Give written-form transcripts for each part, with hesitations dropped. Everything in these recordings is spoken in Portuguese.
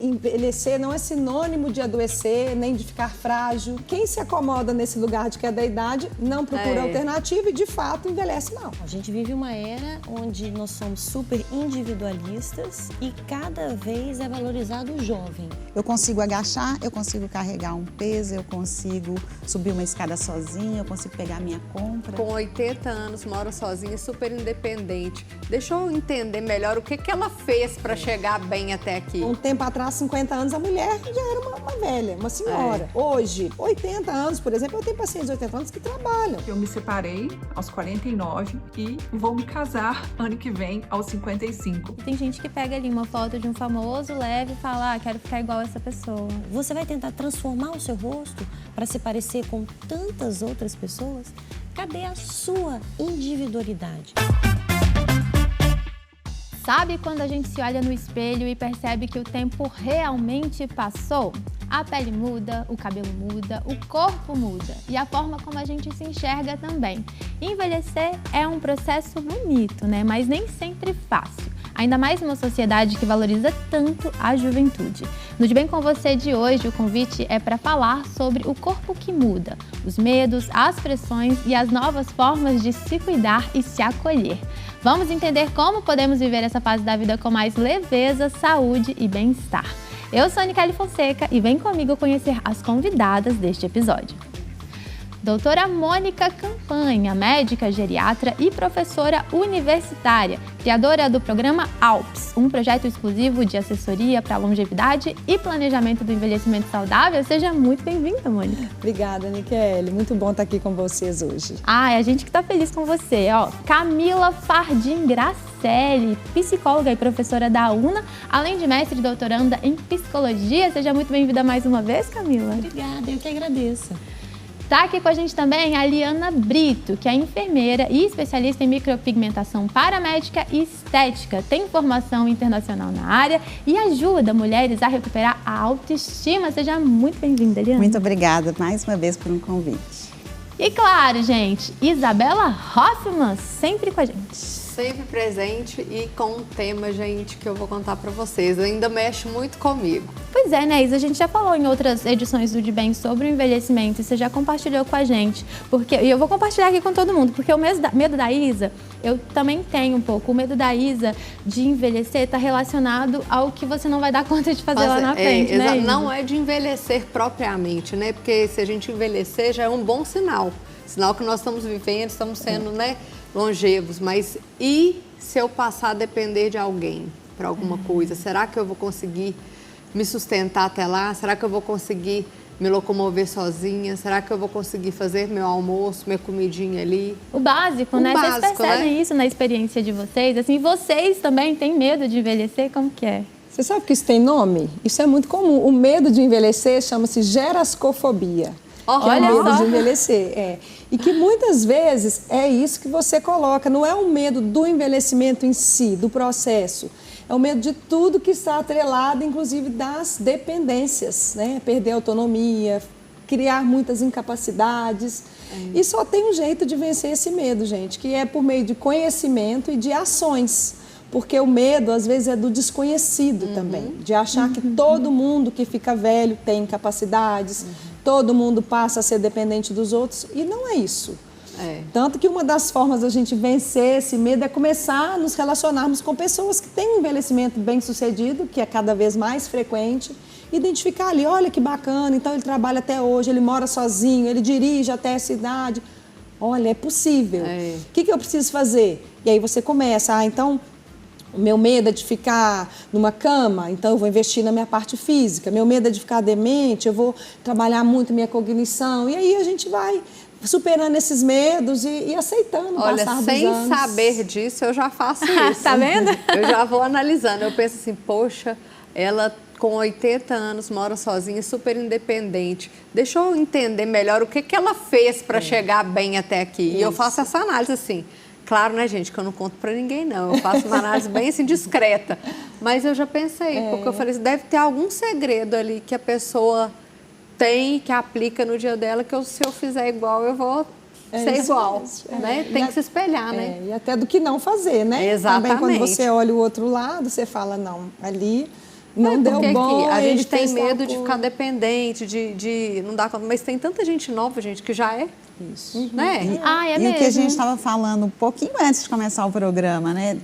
Envelhecer não é sinônimo de adoecer, nem de ficar frágil. Quem se acomoda nesse lugar de que é da idade não procura alternativa e, de fato, envelhece mal. A gente vive uma era onde nós somos super individualistas e cada vez é valorizado o jovem. Eu consigo agachar, eu consigo carregar um peso, eu consigo subir uma escada sozinha, eu consigo pegar minha compra. Com 80 anos, mora sozinha, super independente. Deixa eu entender melhor o que ela fez para chegar bem até aqui. Um tempo atrás, 50 anos, a mulher já era uma velha, uma senhora. Hoje, 80 anos, por exemplo, eu tenho pacientes de 80 anos que trabalham. Eu me separei aos 49 e vou me casar ano que vem, aos 55. Tem gente que pega ali uma foto de um famoso, leve e fala, quero ficar igual essa pessoa. Você vai tentar transformar o seu rosto para se parecer com tantas outras pessoas? Cadê a sua individualidade? Sabe quando a gente se olha no espelho e percebe que o tempo realmente passou? A pele muda, o cabelo muda, o corpo muda e a forma como a gente se enxerga também. Envelhecer é um processo bonito, né? Mas nem sempre fácil. Ainda mais numa sociedade que valoriza tanto a juventude. No De Bem Com Você de hoje, o convite é para falar sobre o corpo que muda, os medos, as pressões e as novas formas de se cuidar e se acolher. Vamos entender como podemos viver essa fase da vida com mais leveza, saúde e bem-estar. Eu sou a Nicole Fonseca e vem comigo conhecer as convidadas deste episódio. Doutora Mônica Campanha, médica geriatra e professora universitária, criadora do programa ALPS, um projeto exclusivo de assessoria para longevidade e planejamento do envelhecimento saudável. Seja muito bem-vinda, Mônica. Obrigada, Nicole. Muito bom estar aqui com vocês hoje. É a gente que está feliz com você. Camila Fardim Gracelli, psicóloga e professora da UNA, além de mestre e doutoranda em psicologia. Seja muito bem-vinda mais uma vez, Camila. Obrigada, eu que agradeço. Está aqui com a gente também a Liana Brito, que é enfermeira e especialista em micropigmentação paramédica e estética. Tem formação internacional na área e ajuda mulheres a recuperar a autoestima. Seja muito bem-vinda, Liana. Muito obrigada mais uma vez por um convite. E claro, gente, Isabela Hoffman, sempre com a gente. Sempre presente e com um tema, gente, que eu vou contar para vocês. Ainda mexe muito comigo. Pois é, né, Isa? A gente já falou em outras edições do De Bem sobre o envelhecimento e você já compartilhou com a gente. E eu vou compartilhar aqui com todo mundo, porque o medo da Isa, eu também tenho um pouco. O medo da Isa de envelhecer está relacionado ao que você não vai dar conta de fazer lá na frente, né, Isa? Não é de envelhecer propriamente, né? Porque se a gente envelhecer já é um bom sinal. Sinal que nós estamos vivendo, estamos sendo, né, longevos. Mas e se eu passar a depender de alguém para alguma coisa? Será que eu vou conseguir me sustentar até lá? Será que eu vou conseguir me locomover sozinha? Será que eu vou conseguir fazer meu almoço, minha comidinha ali? O básico, né? Vocês percebem isso na experiência de vocês? Assim, vocês também têm medo de envelhecer? Como que é? Você sabe que isso tem nome? Isso é muito comum. O medo de envelhecer chama-se gerascofobia. Que é o medo de envelhecer. E que muitas vezes é isso que você coloca. Não é o medo do envelhecimento em si, do processo. É o medo de tudo que está atrelado, inclusive das dependências, né? Perder a autonomia, criar muitas incapacidades. E só tem um jeito de vencer esse medo, gente, que é por meio de conhecimento e de ações. Porque o medo, às vezes, é do desconhecido também. De achar que todo mundo que fica velho tem incapacidades, todo mundo passa a ser dependente dos outros. E não é isso. Tanto que uma das formas da gente vencer esse medo é começar a nos relacionarmos com pessoas que têm um envelhecimento bem sucedido, que é cada vez mais frequente, identificar ali, olha que bacana, então ele trabalha até hoje, ele mora sozinho, ele dirige até essa idade. Olha, é possível. O que eu preciso fazer? E aí você começa, então, o meu medo é de ficar numa cama, então eu vou investir na minha parte física. Meu medo é de ficar demente, eu vou trabalhar muito minha cognição. E aí a gente vai superando esses medos e aceitando o passar dos anos. Olha, sem saber disso, eu já faço isso. Tá vendo? Eu já vou analisando. Eu penso assim, poxa, ela com 80 anos mora sozinha, super independente. Deixa eu entender melhor o que ela fez para chegar bem até aqui. Isso. E eu faço essa análise assim. Claro, né, gente, que eu não conto pra ninguém, não. Eu faço uma análise bem assim, discreta. Mas eu já pensei, porque eu falei assim, deve ter algum segredo ali que a pessoa tem, que aplica no dia dela, que se eu fizer igual, eu vou ser igual. Né? Tem que se espelhar, né? E até do que não fazer, né? Exatamente. Também quando você olha o outro lado, você fala, não, ali Não deu Porque bom, a ele gente tem fez tal medo de coisa. ficar dependente, de não dar conta. Mas tem tanta gente nova, gente, que já é. Isso. Né? É E mesmo. o que a gente estava falando um pouquinho antes de começar o programa, né?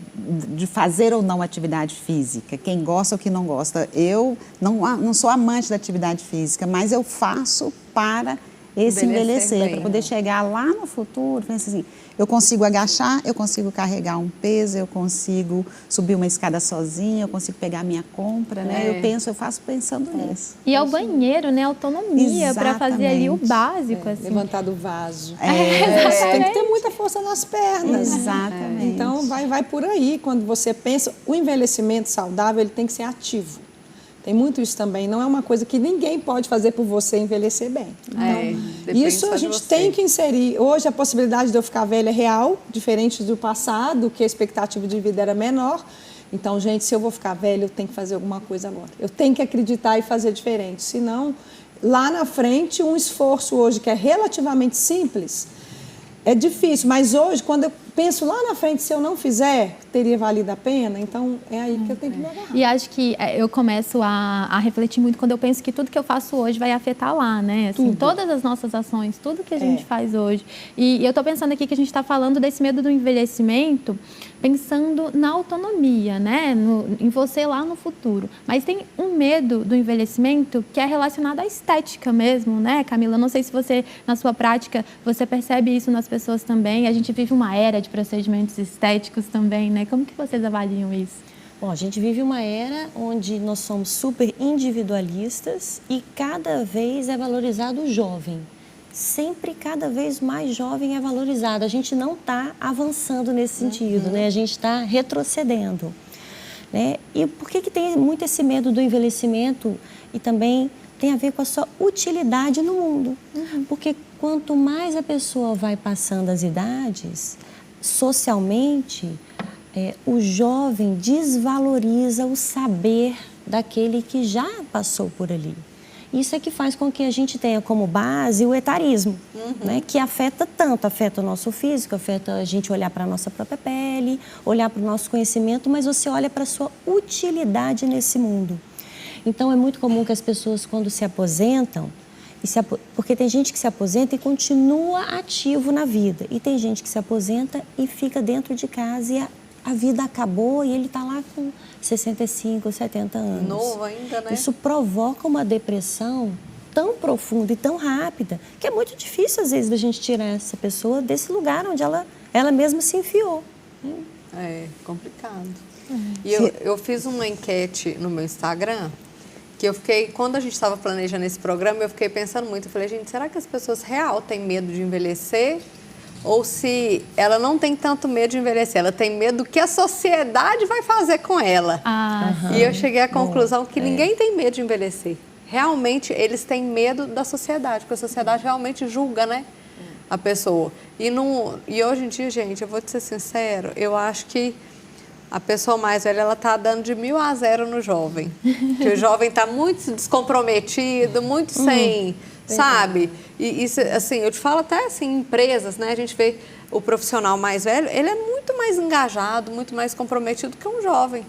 De fazer ou não atividade física. Quem gosta ou quem não gosta. Eu não sou amante da atividade física, mas eu faço para esse envelhecer, para poder chegar lá no futuro. Pensa assim, eu consigo agachar, eu consigo carregar um peso, eu consigo subir uma escada sozinha, eu consigo pegar a minha compra, né? Eu faço pensando nisso. E ao banheiro, né? Autonomia para fazer ali o básico, assim. Levantar do vaso. Exatamente. Tem que ter muita força nas pernas. Exatamente. Então, vai por aí. Quando você pensa, o envelhecimento saudável, ele tem que ser ativo. Tem muito isso também. Não é uma coisa que ninguém pode fazer por você envelhecer bem. Então, isso a gente tem que inserir. Hoje, a possibilidade de eu ficar velha é real, diferente do passado, que a expectativa de vida era menor. Então, gente, se eu vou ficar velha, eu tenho que fazer alguma coisa agora. Eu tenho que acreditar e fazer diferente. Senão, lá na frente, um esforço hoje que é relativamente simples, é difícil. Mas hoje, quando eu penso lá na frente, se eu não fizer, teria valido a pena. Então, é aí que eu tenho que me agarrar. E acho que eu começo a refletir muito quando eu penso que tudo que eu faço hoje vai afetar lá, né? Assim, todas as nossas ações, tudo que a gente faz hoje. E eu tô pensando aqui que a gente está falando desse medo do envelhecimento, pensando na autonomia, né? Em você lá no futuro. Mas tem um medo do envelhecimento que é relacionado à estética mesmo, né, Camila? Não sei se você, na sua prática, você percebe isso nas pessoas também. A gente vive uma era de procedimentos estéticos também, né? Como que vocês avaliam isso? Bom, a gente vive uma era onde nós somos super individualistas e cada vez é valorizado o jovem. Sempre cada vez mais jovem é valorizado. A gente não está avançando nesse sentido, né? A gente está retrocedendo. Né? E por que tem muito esse medo do envelhecimento e também tem a ver com a sua utilidade no mundo? Porque quanto mais a pessoa vai passando as idades, socialmente, o jovem desvaloriza o saber daquele que já passou por ali. Isso é que faz com que a gente tenha como base o etarismo, né? Que afeta o nosso físico, afeta a gente olhar para a nossa própria pele, olhar para o nosso conhecimento, mas você olha para a sua utilidade nesse mundo. Então, é muito comum que as pessoas, quando se aposentam, porque tem gente que se aposenta e continua ativo na vida, e tem gente que se aposenta e fica dentro de casa e a vida acabou e ele está lá com 65, 70 anos. Novo ainda, né? Isso provoca uma depressão tão profunda e tão rápida que é muito difícil, às vezes, da gente tirar essa pessoa desse lugar onde ela mesma se enfiou. É complicado. E eu fiz uma enquete no meu Instagram que eu fiquei, quando a gente estava planejando esse programa, eu fiquei pensando muito. Eu falei, gente, será que as pessoas real têm medo de envelhecer? Ou se ela não tem tanto medo de envelhecer, ela tem medo do que a sociedade vai fazer com ela. E eu cheguei à conclusão que ninguém tem medo de envelhecer. Realmente, eles têm medo da sociedade, porque a sociedade realmente julga, né, a pessoa. E hoje em dia, gente, eu vou te ser sincero, eu acho que a pessoa mais velha, ela tá dando de 1000 a 0 no jovem. Que o jovem tá muito descomprometido, muito sem... Sabe? E isso, assim, eu te falo até assim, em empresas, né? A gente vê o profissional mais velho, ele é muito mais engajado, muito mais comprometido que um jovem.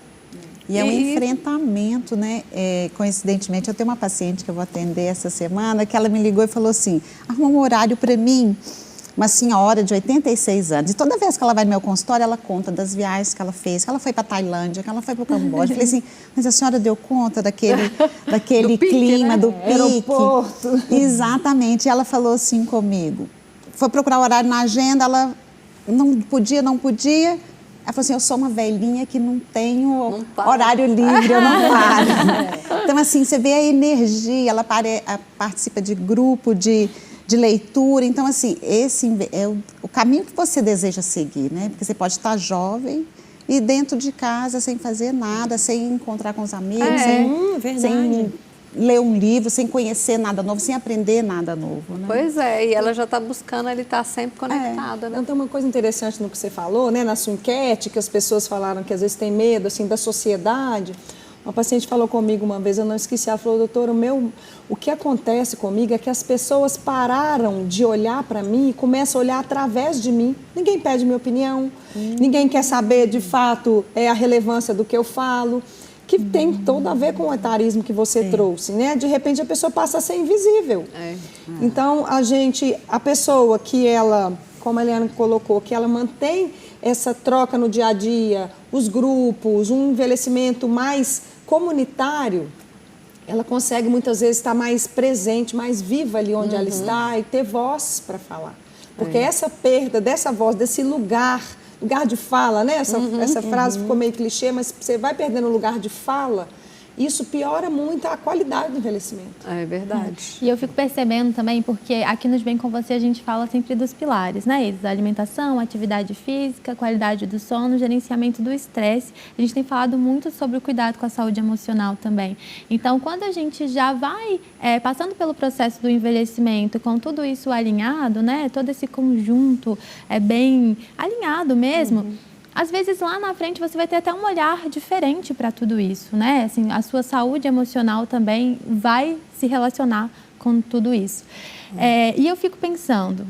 E é um enfrentamento, né? Coincidentemente, eu tenho uma paciente que eu vou atender essa semana, que ela me ligou e falou assim, arruma um horário para mim, uma senhora de 86 anos. E toda vez que ela vai no meu consultório, ela conta das viagens que ela fez, que ela foi para Tailândia, que ela foi para o Camboja. Eu falei assim, mas a senhora deu conta daquele do pique, clima, né? do pique? Aeroporto. Exatamente. E ela falou assim comigo, foi procurar o horário na agenda, ela não podia. Ela falou assim, eu sou uma velhinha que não tenho horário livre, eu não paro. Então, assim, você vê a energia, ela participa de grupo, de leitura. Então, assim, esse é o caminho que você deseja seguir, né? Porque você pode estar jovem e dentro de casa, sem fazer nada, sem encontrar com os amigos, sem ler um livro, sem conhecer nada novo, sem aprender nada novo, né? Pois é, e ela já está buscando, ele está sempre conectada, né? Então, tem uma coisa interessante no que você falou, né? Na sua enquete, que as pessoas falaram que às vezes tem medo, assim, da sociedade. Uma paciente falou comigo uma vez, eu não esqueci, ela falou, doutora, o que acontece comigo é que as pessoas pararam de olhar para mim e começam a olhar através de mim. Ninguém pede minha opinião, ninguém quer saber, de fato, a relevância do que eu falo. que tem todo a ver com o etarismo que você trouxe, né? De repente a pessoa passa a ser invisível. Então, a pessoa que ela, como a Eliana colocou, que ela mantém essa troca no dia a dia, os grupos, um envelhecimento mais comunitário, ela consegue muitas vezes estar mais presente, mais viva ali onde ela está e ter voz para falar. Porque essa perda dessa voz, desse lugar de fala, né? Essa frase ficou meio clichê, mas você vai perdendo o lugar de fala, isso piora muito a qualidade do envelhecimento. É verdade. E eu fico percebendo também, porque aqui nos Bem Com Você a gente fala sempre dos pilares, né? Eles, alimentação, atividade física, qualidade do sono, gerenciamento do estresse. A gente tem falado muito sobre o cuidado com a saúde emocional também. Então, quando a gente já vai passando pelo processo do envelhecimento, com tudo isso alinhado, né? Todo esse conjunto bem alinhado mesmo, às vezes lá na frente você vai ter até um olhar diferente para tudo isso, né? Assim, a sua saúde emocional também vai se relacionar com tudo isso. E eu fico pensando,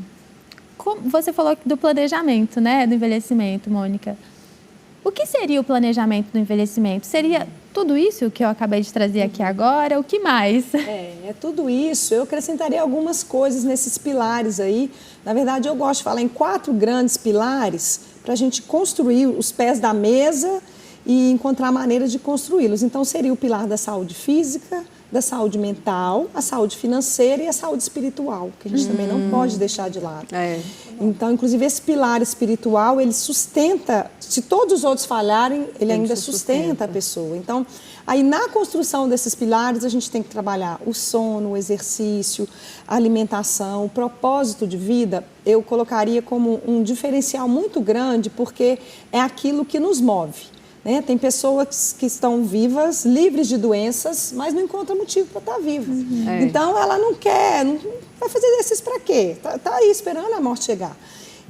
você falou do planejamento, né? Do envelhecimento, Mônica. O que seria o planejamento do envelhecimento? Seria tudo isso que eu acabei de trazer aqui agora? O que mais? É tudo isso. Eu acrescentaria algumas coisas nesses pilares aí. Na verdade, eu gosto de falar em 4 grandes pilares para a gente construir os pés da mesa e encontrar maneiras de construí-los. Então, seria o pilar da saúde física, da saúde mental, a saúde financeira e a saúde espiritual, que a gente também não pode deixar de lado. Então, inclusive, esse pilar espiritual, ele sustenta, se todos os outros falharem, ele ainda sustenta a pessoa. Então, aí na construção desses pilares, a gente tem que trabalhar o sono, o exercício, a alimentação, o propósito de vida, eu colocaria como um diferencial muito grande, porque é aquilo que nos move. Tem pessoas que estão vivas, livres de doenças, mas não encontram motivo para estar viva. Então, ela não quer, vai fazer exercício para quê? Está aí esperando a morte chegar.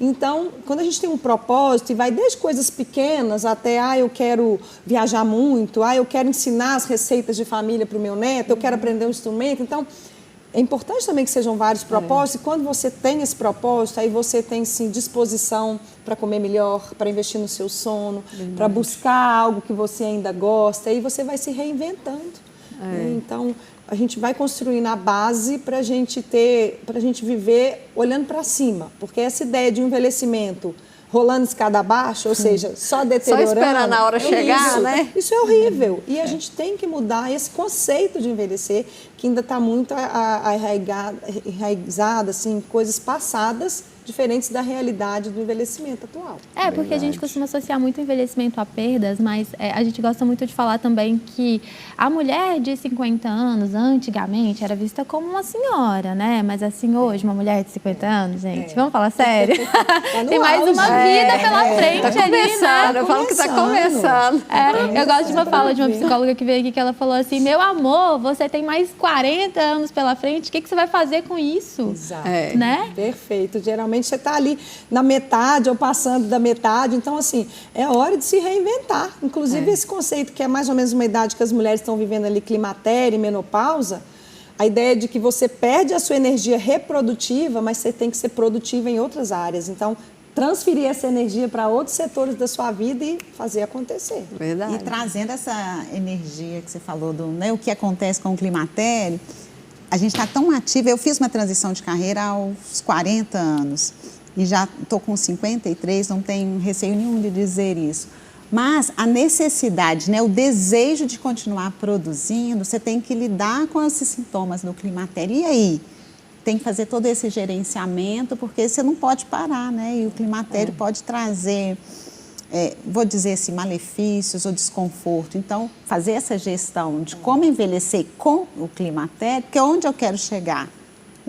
Então, quando a gente tem um propósito, e vai desde coisas pequenas até, eu quero viajar muito, eu quero ensinar as receitas de família para o meu neto, eu quero aprender um instrumento. Então, é importante também que sejam vários propósitos, e quando você tem esse propósito, aí você tem, sim, disposição para comer melhor, para investir no seu sono, para buscar algo que você ainda gosta, e você vai se reinventando. Então, a gente vai construir na base para a gente viver olhando para cima, porque essa ideia de um envelhecimento rolando escada abaixo, ou seja, só deteriorando. Só esperando a hora chegar, né? Isso é horrível. E a gente tem que mudar esse conceito de envelhecer, que ainda está muito enraizado, assim, coisas passadas, diferentes da realidade do envelhecimento atual. Porque a gente costuma associar muito o envelhecimento a perdas, mas a gente gosta muito de falar também que a mulher de 50 anos, antigamente, era vista como uma senhora, né? Mas assim, hoje, uma mulher de 50 anos, gente, vamos falar sério? Tem mais uma vida pela frente tá ali, né? Eu falo que está começando. Eu gosto de uma fala de uma psicóloga que veio aqui, que ela falou assim, meu amor, você tem mais 40 anos pela frente, o que você vai fazer com isso? Exato. Né? Perfeito. Geralmente você está ali na metade ou passando da metade. Então, assim, é hora de se reinventar. Inclusive, esse conceito que é mais ou menos uma idade que as mulheres estão vivendo ali, climatério e menopausa, a ideia de que você perde a sua energia reprodutiva, mas você tem que ser produtiva em outras áreas. Então, transferir essa energia para outros setores da sua vida e fazer acontecer. Verdade. E trazendo essa energia que você falou, o que acontece com o climatério, a gente está tão ativa. Eu fiz uma transição de carreira aos 40 anos e já estou com 53, não tenho receio nenhum de dizer isso. Mas a necessidade, o desejo de continuar produzindo, você tem que lidar com esses sintomas do climatério. E aí? Tem que fazer todo esse gerenciamento, porque você não pode parar, E o climatério pode trazer, vou dizer assim, malefícios ou desconforto. Então, fazer essa gestão de como envelhecer com o climatério, porque é onde eu quero chegar,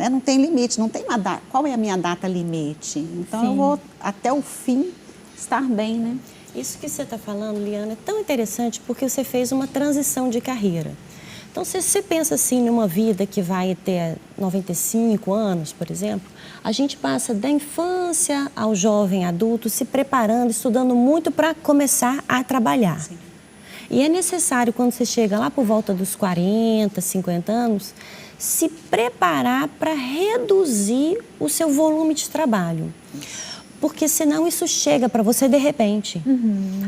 Não tem limite, não tem uma data. Qual é a minha data limite? Então, eu vou até o fim estar bem, Isso que você está falando, Liana, é tão interessante porque você fez uma transição de carreira. Então, se você pensa assim numa vida que vai até 95 anos, por exemplo, a gente passa da infância ao jovem adulto se preparando, estudando muito para começar a trabalhar. Sim. E é necessário, quando você chega lá por volta dos 40, 50 anos, se preparar para reduzir o seu volume de trabalho. porque senão isso chega para você de repente.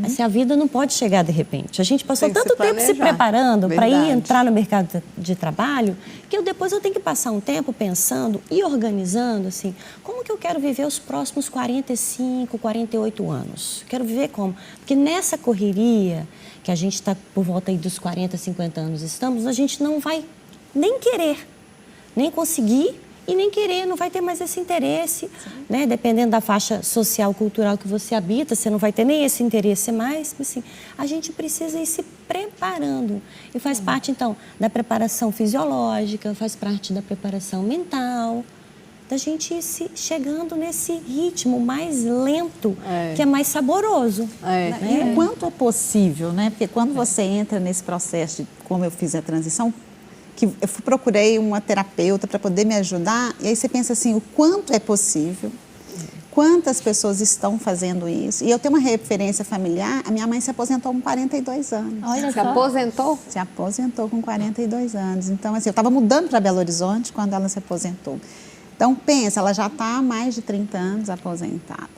Assim, a vida não pode chegar de repente. A gente passou tanto tempo se preparando para ir entrar no mercado de trabalho, que depois eu tenho que passar um tempo pensando e organizando, assim, como que eu quero viver os próximos 45, 48 anos? Quero viver como? Porque nessa correria, que a gente está por volta aí dos 40, 50 anos estamos, a gente não vai nem querer, nem conseguir e nem querer, não vai ter mais esse interesse, né? Dependendo da faixa social, cultural que você habita, você não vai ter nem esse interesse mais. Assim, a gente precisa ir se preparando. E faz parte, então, da preparação fisiológica, faz parte da preparação mental, da gente ir chegando nesse ritmo mais lento, que é mais saboroso. E o quanto é possível, né? Porque quando você entra nesse processo de como eu fiz a transição, que eu procurei uma terapeuta para poder me ajudar, e aí você pensa assim, o quanto é possível, quantas pessoas estão fazendo isso. E eu tenho uma referência familiar, a minha mãe se aposentou com 42 anos. Olha, se aposentou? Se aposentou com 42 anos. Então, assim, eu estava mudando para Belo Horizonte quando ela se aposentou. Então, pensa, ela já está há mais de 30 anos aposentada.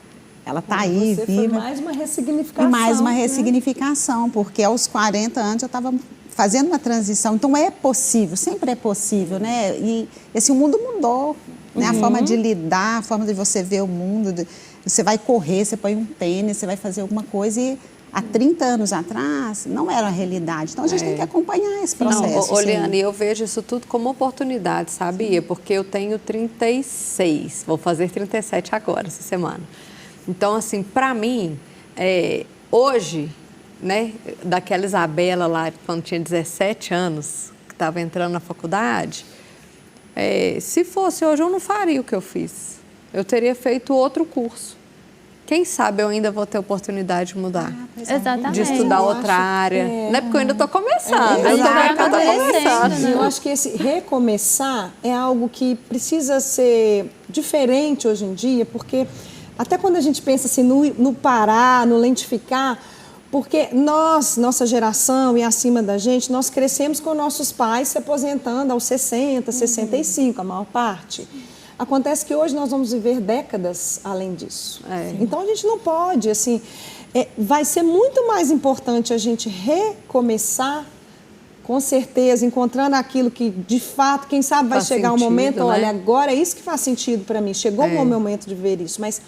Ela está aí, viva. Foi mais uma ressignificação. E mais uma ressignificação, porque aos 40 anos eu estava fazendo uma transição. Então, é possível, sempre é possível, né? E assim, o mundo mudou, né? A forma de lidar, a forma de você ver o mundo. Você vai correr, você põe um tênis, você vai fazer alguma coisa e há 30 anos atrás não era a realidade. Então, a gente tem que acompanhar esse processo. Não, Oliane, eu vejo isso tudo como oportunidade, sabia? Porque eu tenho 36, vou fazer 37 agora, essa semana. Então, assim, para mim, hoje, né, daquela Isabela lá, quando tinha 17 anos, que estava entrando na faculdade, se fosse hoje, eu não faria o que eu fiz. Eu teria feito outro curso. Quem sabe eu ainda vou ter oportunidade de mudar. Exatamente. De estudar outra área. Não é porque eu ainda estou começando. Eu acho que esse recomeçar é algo que precisa ser diferente hoje em dia, porque até quando a gente pensa assim no parar, no lentificar, porque nossa geração e acima da gente, nós crescemos com nossos pais se aposentando aos 60, 65, a maior parte. Acontece que hoje nós vamos viver décadas além disso. Então, a gente não pode, assim, vai ser muito mais importante a gente recomeçar, com certeza, encontrando aquilo que, de fato, quem sabe vai chegar um momento, né? Olha, agora é isso que faz sentido para mim, chegou o meu momento de ver isso, mas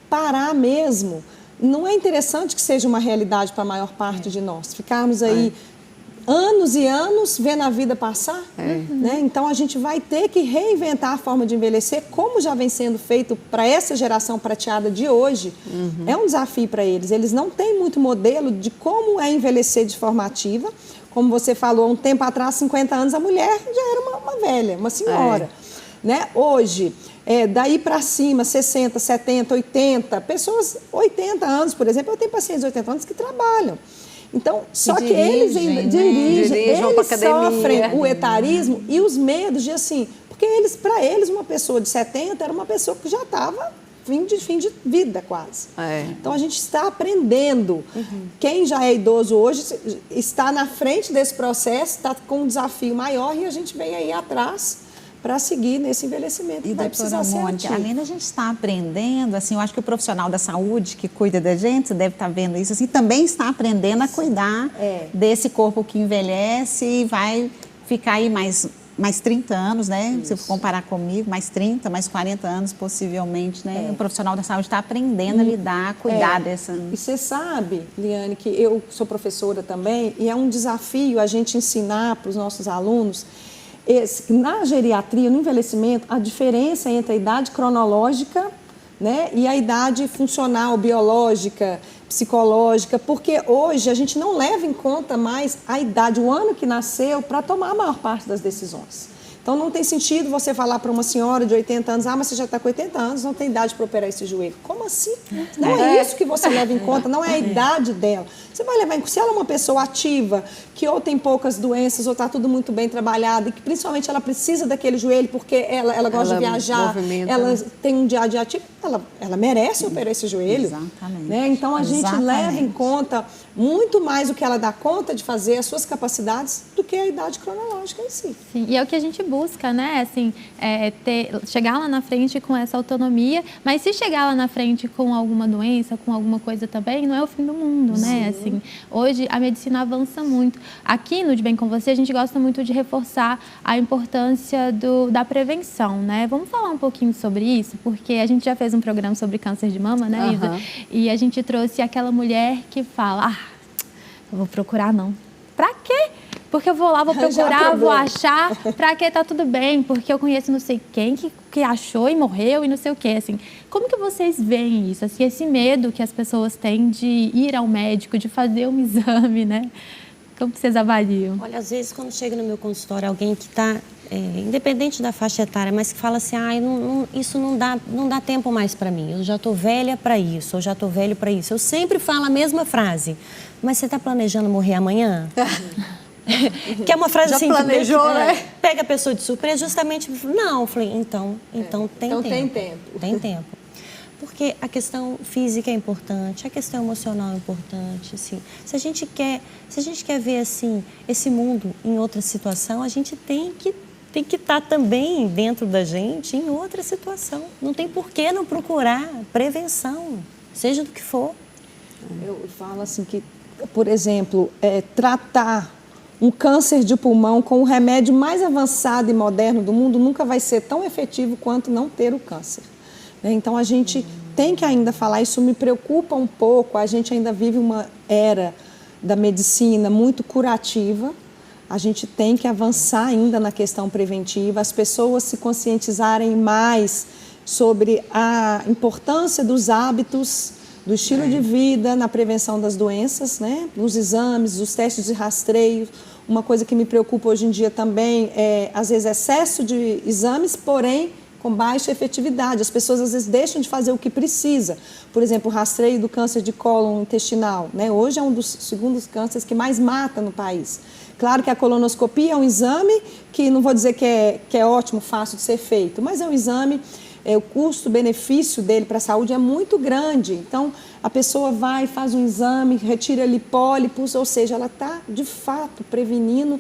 parar mesmo, não é interessante que seja uma realidade para a maior parte de nós, ficarmos aí anos e anos vendo a vida passar, né? Então a gente vai ter que reinventar a forma de envelhecer, como já vem sendo feito para essa geração prateada de hoje. É um desafio para eles. Eles não têm muito modelo de como é envelhecer de forma ativa. Como você falou, há um tempo atrás, 50 anos, a mulher já era uma velha, uma senhora. Né? Hoje, daí para cima, 60, 70, 80, pessoas 80 anos, por exemplo, eu tenho pacientes de 80 anos que trabalham. Então, só que eles dirigem, eles sofrem o etarismo e os medos de assim, porque para eles uma pessoa de 70 era uma pessoa que já estava fim de vida quase. Então a gente está aprendendo. Quem já é idoso hoje está na frente desse processo, está com um desafio maior e a gente vem aí atrás para seguir nesse envelhecimento que vai precisar ser ativo. Além da gente estar aprendendo, assim, eu acho que o profissional da saúde que cuida da gente, você deve estar vendo isso, assim, também está aprendendo a cuidar desse corpo que envelhece e vai ficar aí mais 30 anos, né? Isso. Se for comparar comigo, mais 30, mais 40 anos possivelmente, né? O profissional da saúde está aprendendo a lidar, a cuidar dessa... E você sabe, Liane, que eu sou professora também e é um desafio a gente ensinar para os nossos alunos na geriatria, no envelhecimento, a diferença entre a idade cronológica, né, e a idade funcional, biológica, psicológica, porque hoje a gente não leva em conta mais a idade, o ano que nasceu, para tomar a maior parte das decisões. Então, não tem sentido você falar para uma senhora de 80 anos, mas você já está com 80 anos, não tem idade para operar esse joelho. Como assim? Não é isso que você leva em conta, não é a idade dela. Você vai levar em conta, se ela é uma pessoa ativa, que ou tem poucas doenças, ou está tudo muito bem trabalhado, e que principalmente ela precisa daquele joelho porque ela gosta de viajar, ela tem um dia a dia ativo, ela merece operar esse joelho. Exatamente. Né? Então, a gente leva em conta muito mais o que ela dá conta de fazer, as suas capacidades, do que a idade cronológica em si. Sim, e é o que a gente busca, né? Assim, chegar lá na frente com essa autonomia, mas se chegar lá na frente com alguma doença, com alguma coisa também, não é o fim do mundo, né? Assim, hoje a medicina avança muito. Aqui no De Bem Com Você, a gente gosta muito de reforçar a importância da prevenção, né? Vamos falar um pouquinho sobre isso, porque a gente já fez um programa sobre câncer de mama, né, Isa? E a gente trouxe aquela mulher que fala, eu vou procurar não. Pra quê? Porque eu vou lá, vou procurar, vou achar, pra que tá tudo bem, porque eu conheço não sei quem que achou e morreu e não sei o quê, assim. Como que vocês veem isso? Assim, esse medo que as pessoas têm de ir ao médico, de fazer um exame, né? Como que vocês avaliam? Olha, às vezes quando chega no meu consultório alguém que está, independente da faixa etária, mas que fala assim, isso não dá tempo mais para mim, eu já estou velha para isso, eu já estou velho para isso. Eu sempre falo a mesma frase, mas você está planejando morrer amanhã? Que é uma frase já assim, planejou, que, né? Pega a pessoa de surpresa, justamente, não, eu falei, então tem tempo. Tem tempo. Tem tempo. Porque a questão física é importante, a questão emocional é importante, assim. Se a gente quer ver assim esse mundo em outra situação, a gente tem que estar também dentro da gente em outra situação. Não tem por que não procurar prevenção, seja do que for. Eu falo assim que, por exemplo, tratar um câncer de pulmão com o remédio mais avançado e moderno do mundo nunca vai ser tão efetivo quanto não ter o câncer. Então, a gente tem que ainda falar, isso me preocupa um pouco, a gente ainda vive uma era da medicina muito curativa, a gente tem que avançar ainda na questão preventiva, as pessoas se conscientizarem mais sobre a importância dos hábitos, do estilo de vida na prevenção das doenças, né? Nos exames, os testes de rastreio. Uma coisa que me preocupa hoje em dia também é, às vezes, excesso de exames, porém, com baixa efetividade. As pessoas, às vezes, deixam de fazer o que precisa. Por exemplo, o rastreio do câncer de cólon intestinal, né? Hoje é um dos segundos cânceres que mais mata no país. Claro que a colonoscopia é um exame que, não vou dizer que é ótimo, fácil de ser feito, mas é um exame, o custo-benefício dele para a saúde é muito grande. Então, a pessoa vai, faz um exame, retira ali pólipos, ou seja, ela está, de fato, prevenindo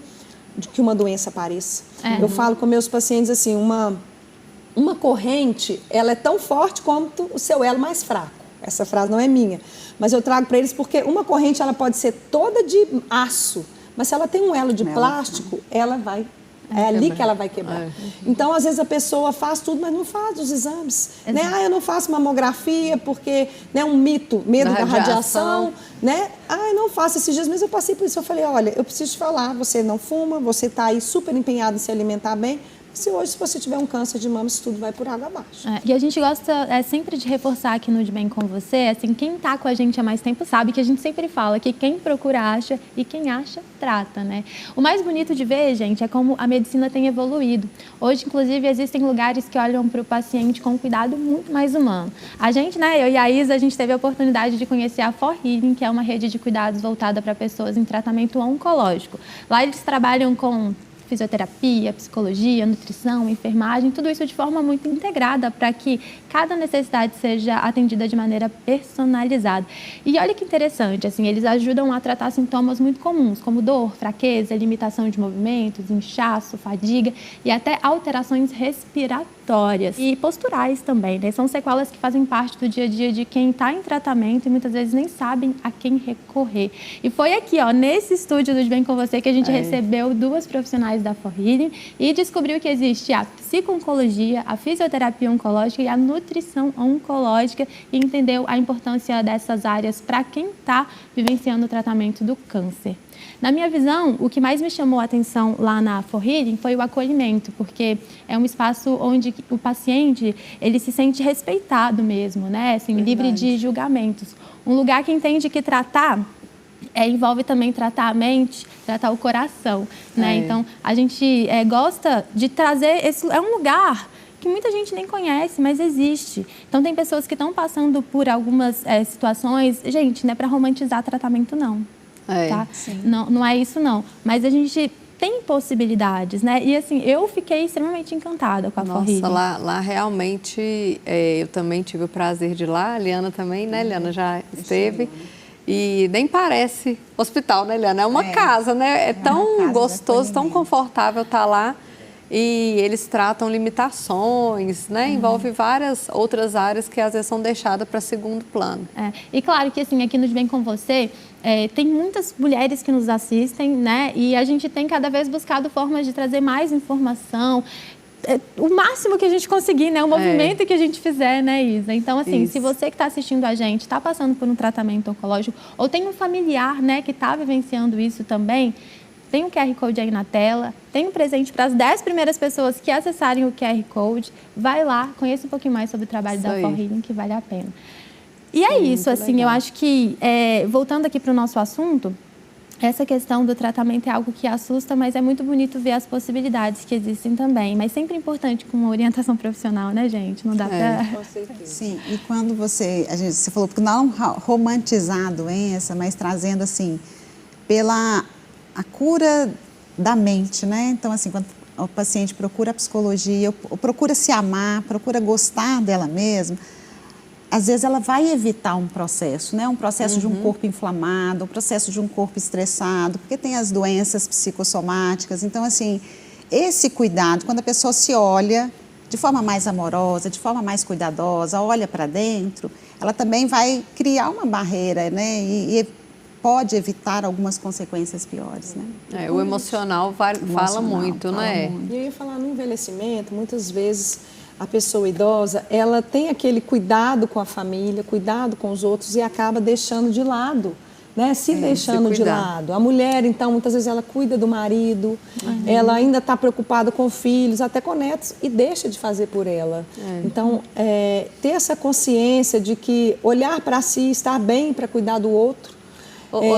de que uma doença apareça. Eu falo com meus pacientes assim, uma corrente, ela é tão forte quanto o seu elo mais fraco. Essa frase não é minha, mas eu trago para eles porque uma corrente ela pode ser toda de aço, mas se ela tem um elo de plástico, ela vai... É ali que ela vai quebrar. Então, às vezes, a pessoa faz tudo, mas não faz os exames. Né? Eu não faço mamografia porque, né, um mito, medo da radiação. Né? Eu não faço esses dias, mas eu passei por isso. Eu falei, olha, eu preciso te falar, você não fuma, você está aí super empenhado em se alimentar bem. Se você tiver um câncer de mama, isso tudo vai por água abaixo. E a gente gosta sempre de reforçar aqui no De Bem Com Você, assim, quem está com a gente há mais tempo sabe que a gente sempre fala que quem procura acha e quem acha trata, né? O mais bonito de ver, gente, é como a medicina tem evoluído. Hoje, inclusive, existem lugares que olham para o paciente com um cuidado muito mais humano. A gente, né, eu e a Isa, a gente teve a oportunidade de conhecer a For Healing, que é uma rede de cuidados voltada para pessoas em tratamento oncológico. Lá eles trabalham com fisioterapia, psicologia, nutrição, enfermagem, tudo isso de forma muito integrada para que cada necessidade seja atendida de maneira personalizada. E olha que interessante, assim, eles ajudam a tratar sintomas muito comuns, como dor, fraqueza, limitação de movimentos, inchaço, fadiga e até alterações respiratórias e posturais também, né? São sequelas que fazem parte do dia a dia de quem está em tratamento e muitas vezes nem sabem a quem recorrer. E foi aqui, ó, nesse estúdio do De Bem Com Você que a gente recebeu duas profissionais da For Healing e descobriu que existe a psico-oncologia, a fisioterapia oncológica e a nutrição oncológica e entendeu a importância dessas áreas para quem está vivenciando o tratamento do câncer. Na minha visão, o que mais me chamou a atenção lá na For Healing foi o acolhimento, porque é um espaço onde o paciente ele se sente respeitado mesmo, né? Assim, livre de julgamentos. Um lugar que entende que tratar envolve também tratar a mente, tratar o coração, né? Então, a gente gosta de trazer é um lugar que muita gente nem conhece, mas existe. Então, tem pessoas que estão passando por algumas situações. Gente, não é para romantizar tratamento, não. Tá? Não é isso, não. Mas a gente tem possibilidades, né? E assim, eu fiquei extremamente encantada com a For Healing. Nossa, lá realmente, eu também tive o prazer de ir lá, a Liana também, né? Liana já esteve. E nem parece hospital, né, Liana? É uma casa, né? É tão gostoso, tão confortável estar lá. E eles tratam limitações, né? Envolve várias outras áreas que às vezes são deixadas para segundo plano. E claro que assim, aqui no De Bem Com Você, tem muitas mulheres que nos assistem, né? E a gente tem cada vez buscado formas de trazer mais informação, o máximo que a gente conseguir, né? O movimento que a gente fizer, né, Isa? Então, assim, se você que está assistindo a gente está passando por um tratamento oncológico ou tem um familiar, né, que está vivenciando isso também, tem um QR Code aí na tela, tem um presente para as 10 primeiras pessoas que acessarem o QR Code. Vai lá, conheça um pouquinho mais sobre o trabalho da For Healing, que vale a pena. E é isso, assim, legal. Eu acho que, voltando aqui para o nosso assunto, essa questão do tratamento é algo que assusta, mas é muito bonito ver as possibilidades que existem também. Mas sempre importante com uma orientação profissional, né, gente? Não dá para... Sim, e quando você falou, porque não romantizar a doença, mas trazendo, assim, pela a cura da mente, né? Então, assim, quando o paciente procura a psicologia, ou procura se amar, procura gostar dela mesma, às vezes ela vai evitar um processo, né? Um processo de um corpo inflamado, um processo de um corpo estressado, porque tem as doenças psicossomáticas. Então, assim, esse cuidado, quando a pessoa se olha de forma mais amorosa, de forma mais cuidadosa, olha para dentro, ela também vai criar uma barreira, né? E pode evitar algumas consequências piores, né? O emocional fala muito, né? E eu ia falar no envelhecimento, muitas vezes a pessoa idosa, ela tem aquele cuidado com a família, cuidado com os outros e acaba deixando de lado, né? Deixando de lado. A mulher, então, muitas vezes ela cuida do marido, ela ainda está preocupada com filhos, até com netos, e deixa de fazer por ela. Então, ter essa consciência de que olhar para si, estar bem para cuidar do outro.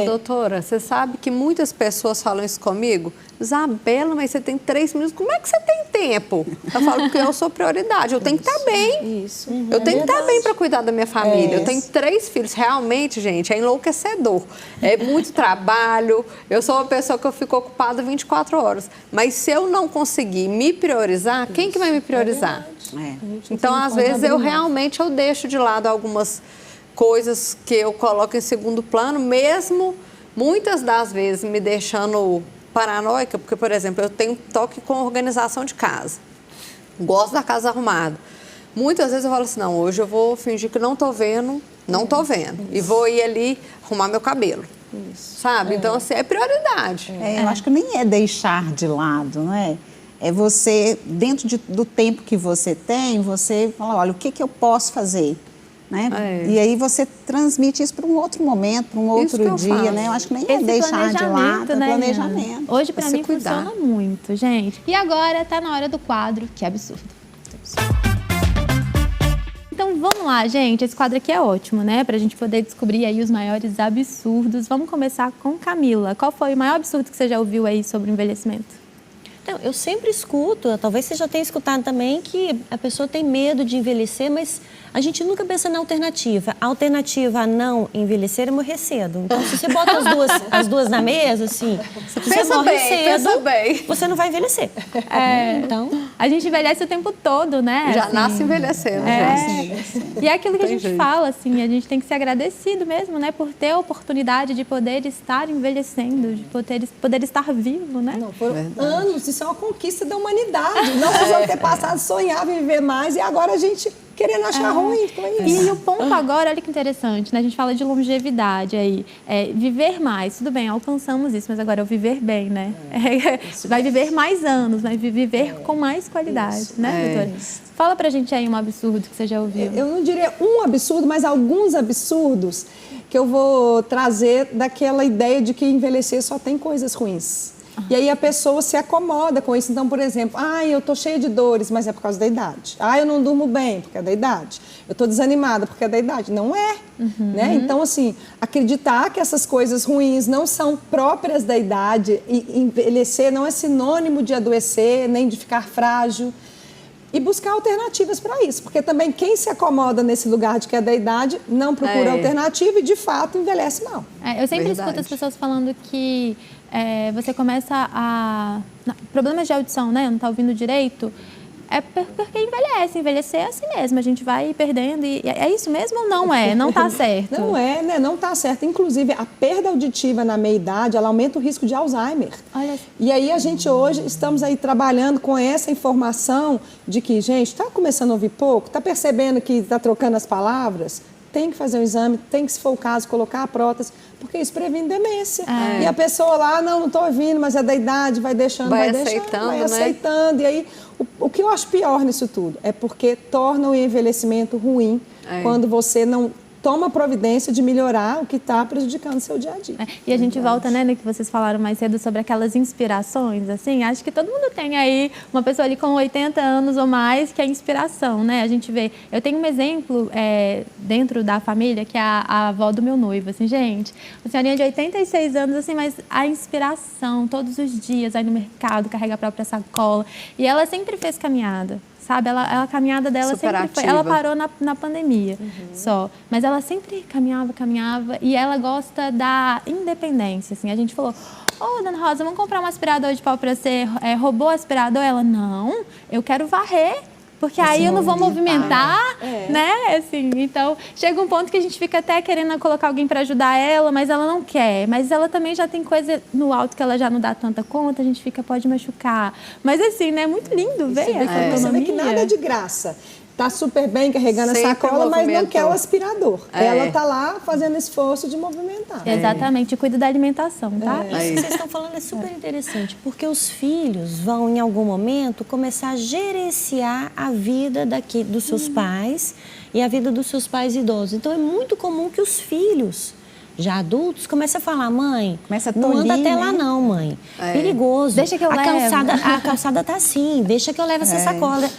Doutora, você sabe que muitas pessoas falam isso comigo? Isabela, mas você tem 3 minutos, como é que você tem tempo? Eu falo, porque eu sou prioridade, eu tenho que estar bem. Eu tenho que estar bem para cuidar da minha família. Eu tenho 3 filhos, realmente, gente, é enlouquecedor. É muito trabalho, eu sou uma pessoa que eu fico ocupada 24 horas. Mas se eu não conseguir me priorizar, quem que vai me priorizar? Então, às vezes, eu deixo de lado algumas coisas que eu coloco em segundo plano, mesmo muitas das vezes me deixando paranoica, porque, por exemplo, eu tenho toque com organização de casa, gosto da casa arrumada. Muitas vezes eu falo assim, não, hoje eu vou fingir que não tô vendo, e vou ir ali arrumar meu cabelo, sabe? Então, assim, é prioridade. Eu acho que nem é deixar de lado, não é? É você, dentro do tempo que você tem, você fala, olha, o que eu posso fazer? Né? E aí você transmite isso para um outro momento, para um outro dia, né? Eu acho que nem é deixar de lado, né, planejamento. Hoje, para mim, funciona muito, gente. E agora tá na hora do quadro, que absurdo. Então, vamos lá, gente. Esse quadro aqui é ótimo, né? Pra gente poder descobrir aí os maiores absurdos. Vamos começar com Camila. Qual foi o maior absurdo que você já ouviu aí sobre o envelhecimento? Então, eu sempre escuto, talvez você já tenha escutado também, que a pessoa tem medo de envelhecer, mas a gente nunca pensa na alternativa. A alternativa a não envelhecer é morrer cedo. Então, se você bota as duas na mesa, assim, se você morre cedo, você não vai envelhecer. Então, a gente envelhece o tempo todo, né? Já nasce envelhecendo. E é aquilo que a gente fala, assim, a gente tem que ser agradecido mesmo, né? Por ter a oportunidade de poder estar envelhecendo, de poder estar vivo, né? Não, foram anos, isso é uma conquista da humanidade. Nossos antepassados sonhavam em viver mais e agora a gente querendo achar ruim com isso. E o ponto agora, olha que interessante, né? A gente fala de longevidade aí, viver mais, tudo bem, alcançamos isso, mas agora é o viver bem, né? Vai viver mais anos, vai viver com mais qualidade, né, doutora? Fala pra gente aí um absurdo que você já ouviu. Eu não diria um absurdo, mas alguns absurdos que eu vou trazer daquela ideia de que envelhecer só tem coisas ruins. E aí a pessoa se acomoda com isso. Então, por exemplo, eu tô cheia de dores, mas é por causa da idade. Eu não durmo bem, porque é da idade. Eu tô desanimada, porque é da idade. Não é, né? Então, assim, acreditar que essas coisas ruins não são próprias da idade, e envelhecer não é sinônimo de adoecer, nem de ficar frágil. E buscar alternativas para isso, porque também quem se acomoda nesse lugar de que é da idade não procura alternativa e, de fato, envelhece mal. Eu sempre escuto as pessoas falando que você começa a... Problemas de audição, né? Não está ouvindo direito. É porque envelhece. Envelhecer é assim mesmo. A gente vai perdendo. E é isso mesmo ou não é? Não está certo? Não é, né? Não está certo. Inclusive, a perda auditiva na meia-idade, ela aumenta o risco de Alzheimer. Olha. E aí, a gente hoje, estamos aí trabalhando com essa informação de que, gente, está começando a ouvir pouco? Está percebendo que está trocando as palavras? Tem que fazer um exame, tem que, se for o caso, colocar a prótese, porque isso previne demência. E a pessoa lá, não estou ouvindo, mas é da idade, vai deixando, vai aceitando. E aí, o que eu acho pior nisso tudo é porque torna o envelhecimento ruim quando você não toma providência de melhorar o que está prejudicando o seu dia a dia. E a gente volta, né, no que vocês falaram mais cedo sobre aquelas inspirações, assim, acho que todo mundo tem aí uma pessoa ali com 80 anos ou mais que é inspiração, né? A gente vê, eu tenho um exemplo dentro da família que é a avó do meu noivo, assim, gente, uma senhorinha de 86 anos, assim, mas a inspiração, todos os dias, vai no mercado, carrega a própria sacola, e ela sempre fez caminhada. Sabe, a caminhada dela super sempre foi... ativa. Ela parou na pandemia só. Mas ela sempre caminhava. E ela gosta da independência, assim. A gente falou, dona Rosa, vamos comprar um aspirador de pau para você. Roubou o aspirador? Ela, não, eu quero varrer. Porque aí eu não vou movimentar, né? Assim, então, chega um ponto que a gente fica até querendo colocar alguém para ajudar ela, mas ela não quer. Mas ela também já tem coisa no alto que ela já não dá tanta conta, a gente fica, pode machucar. Mas assim, né? É muito lindo ver essa autonomia. Você vê que nada é de graça. Tá super bem carregando a sacola, mas não quer o aspirador. Ela tá lá fazendo esforço de movimentar. Exatamente, cuida da alimentação, tá? Isso que vocês estão falando é super interessante, porque os filhos vão, em algum momento, começar a gerenciar a vida dos seus pais e a vida dos seus pais idosos. Então, é muito comum que os filhos, já adultos, comecem a falar, mãe, não anda até lá não, mãe. Perigoso. Deixa que eu levo. A calçada tá assim, deixa que eu levo essa sacola.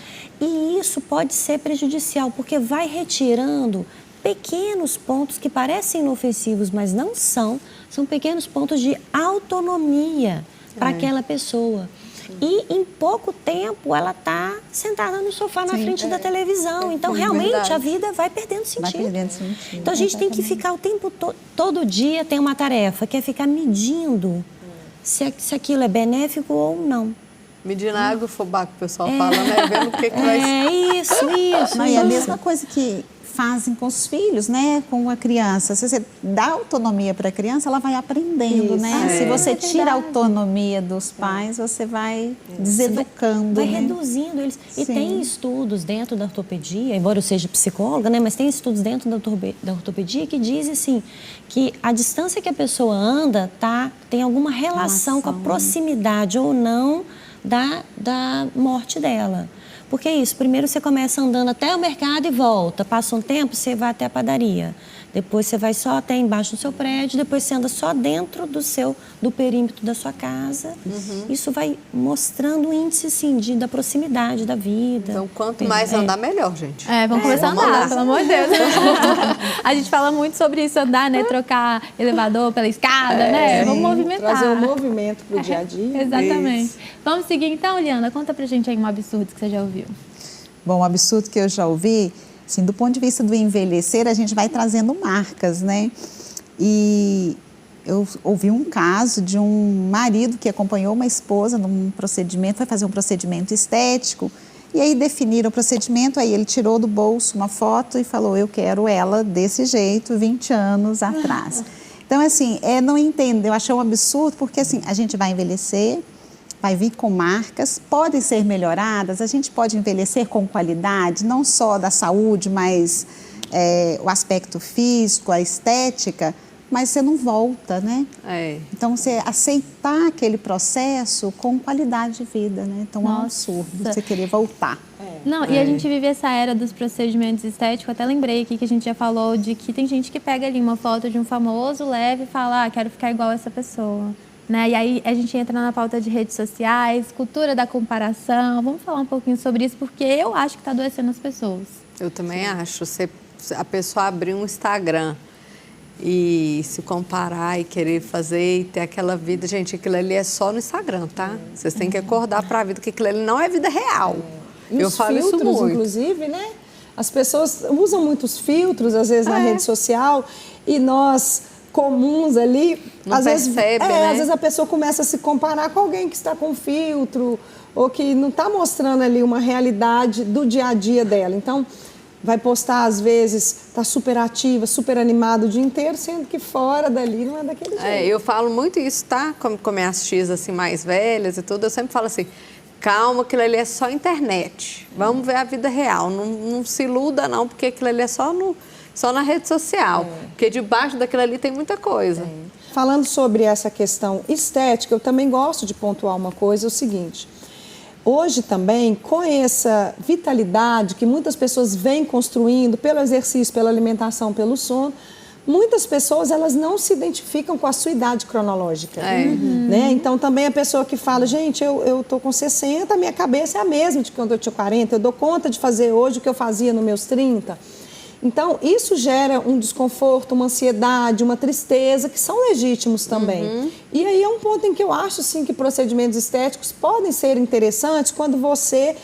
E isso pode ser prejudicial, porque vai retirando pequenos pontos que parecem inofensivos, mas não são. São pequenos pontos de autonomia para aquela pessoa. E em pouco tempo ela está sentada no sofá na frente da televisão. Então, realmente, a vida vai perdendo sentido. Então, a gente tem que ficar o tempo todo dia tem uma tarefa, que é ficar medindo se aquilo é benéfico ou não. Medindo a água e o fubá que o pessoal fala, né? Vendo o que vai ser. Isso. Não, e a mesma coisa que fazem com os filhos, né? Com a criança. Se você dá autonomia para a criança, ela vai aprendendo, né? Se você tira a autonomia dos pais, você vai deseducando. Vai reduzindo eles. E tem estudos dentro da ortopedia, embora eu seja psicóloga, né? Mas tem estudos dentro da ortopedia que dizem assim, que a distância que a pessoa anda tem alguma relação com a proximidade ou não da morte dela. Porque é isso, primeiro você começa andando até o mercado e volta, passa um tempo, você vai até a padaria, depois você vai só até embaixo do seu prédio, depois você anda só dentro do perímetro da sua casa. Isso vai mostrando o índice, assim, da proximidade da vida. Então, quanto mais andar, melhor, gente. Vamos começar a andar, pelo amor de Deus. A gente fala muito sobre isso, andar, né? Trocar elevador pela escada, né? Vamos movimentar. Trazer um movimento pro dia a dia. Exatamente. Isso. Vamos seguir então, Liana? Conta pra gente aí um absurdo que você já ouviu. Bom, um absurdo que eu já ouvi, assim, do ponto de vista do envelhecer, a gente vai trazendo marcas, né? E eu ouvi um caso de um marido que acompanhou uma esposa num procedimento, foi fazer um procedimento estético, e aí definiram o procedimento, aí ele tirou do bolso uma foto e falou, eu quero ela desse jeito, 20 anos atrás. Então, assim, não entendo, eu achei um absurdo, porque assim, a gente vai envelhecer, vai vir com marcas, podem ser melhoradas, a gente pode envelhecer com qualidade, não só da saúde, mas o aspecto físico, a estética, mas você não volta, né? Então, você aceitar aquele processo com qualidade de vida, né? Então, é um absurdo você querer voltar. Não, e a gente vive essa era dos procedimentos estéticos, até lembrei aqui que a gente já falou de que tem gente que pega ali uma foto de um famoso, leva e fala, quero ficar igual a essa pessoa. Né? E aí a gente entra na pauta de redes sociais, cultura da comparação. Vamos falar um pouquinho sobre isso, porque eu acho que está adoecendo as pessoas. Eu também acho. A pessoa abrir um Instagram e se comparar e querer fazer e ter aquela vida... Gente, aquilo ali é só no Instagram, tá? Vocês têm que acordar para a vida, que aquilo ali não é vida real. E os filtros, inclusive, né? As pessoas usam muitos filtros, às vezes, na rede social, e nós... comuns ali, Não às vezes, percebe, né? às vezes a pessoa começa a se comparar com alguém que está com filtro ou que não está mostrando ali uma realidade do dia a dia dela. Então, vai postar, às vezes, está super ativa, super animada o dia inteiro, sendo que fora dali não é daquele jeito. Eu falo muito isso, tá? Com minhas tias assim, mais velhas e tudo, eu sempre falo assim, calma, aquilo ali é só internet. Vamos ver a vida real. Não se iluda, não, porque aquilo ali é só na rede social. Porque debaixo daquilo ali tem muita coisa. Falando sobre essa questão estética, eu também gosto de pontuar uma coisa, é o seguinte. Hoje também, com essa vitalidade que muitas pessoas vêm construindo pelo exercício, pela alimentação, pelo sono, muitas pessoas elas não se identificam com a sua idade cronológica. Né? Então, também a pessoa que fala, gente, eu tô com 60, a minha cabeça é a mesma de quando eu tinha 40, eu dou conta de fazer hoje o que eu fazia nos meus 30. Então, isso gera um desconforto, uma ansiedade, uma tristeza, que são legítimos também. E aí é um ponto em que eu acho, sim, que procedimentos estéticos podem ser interessantes quando você,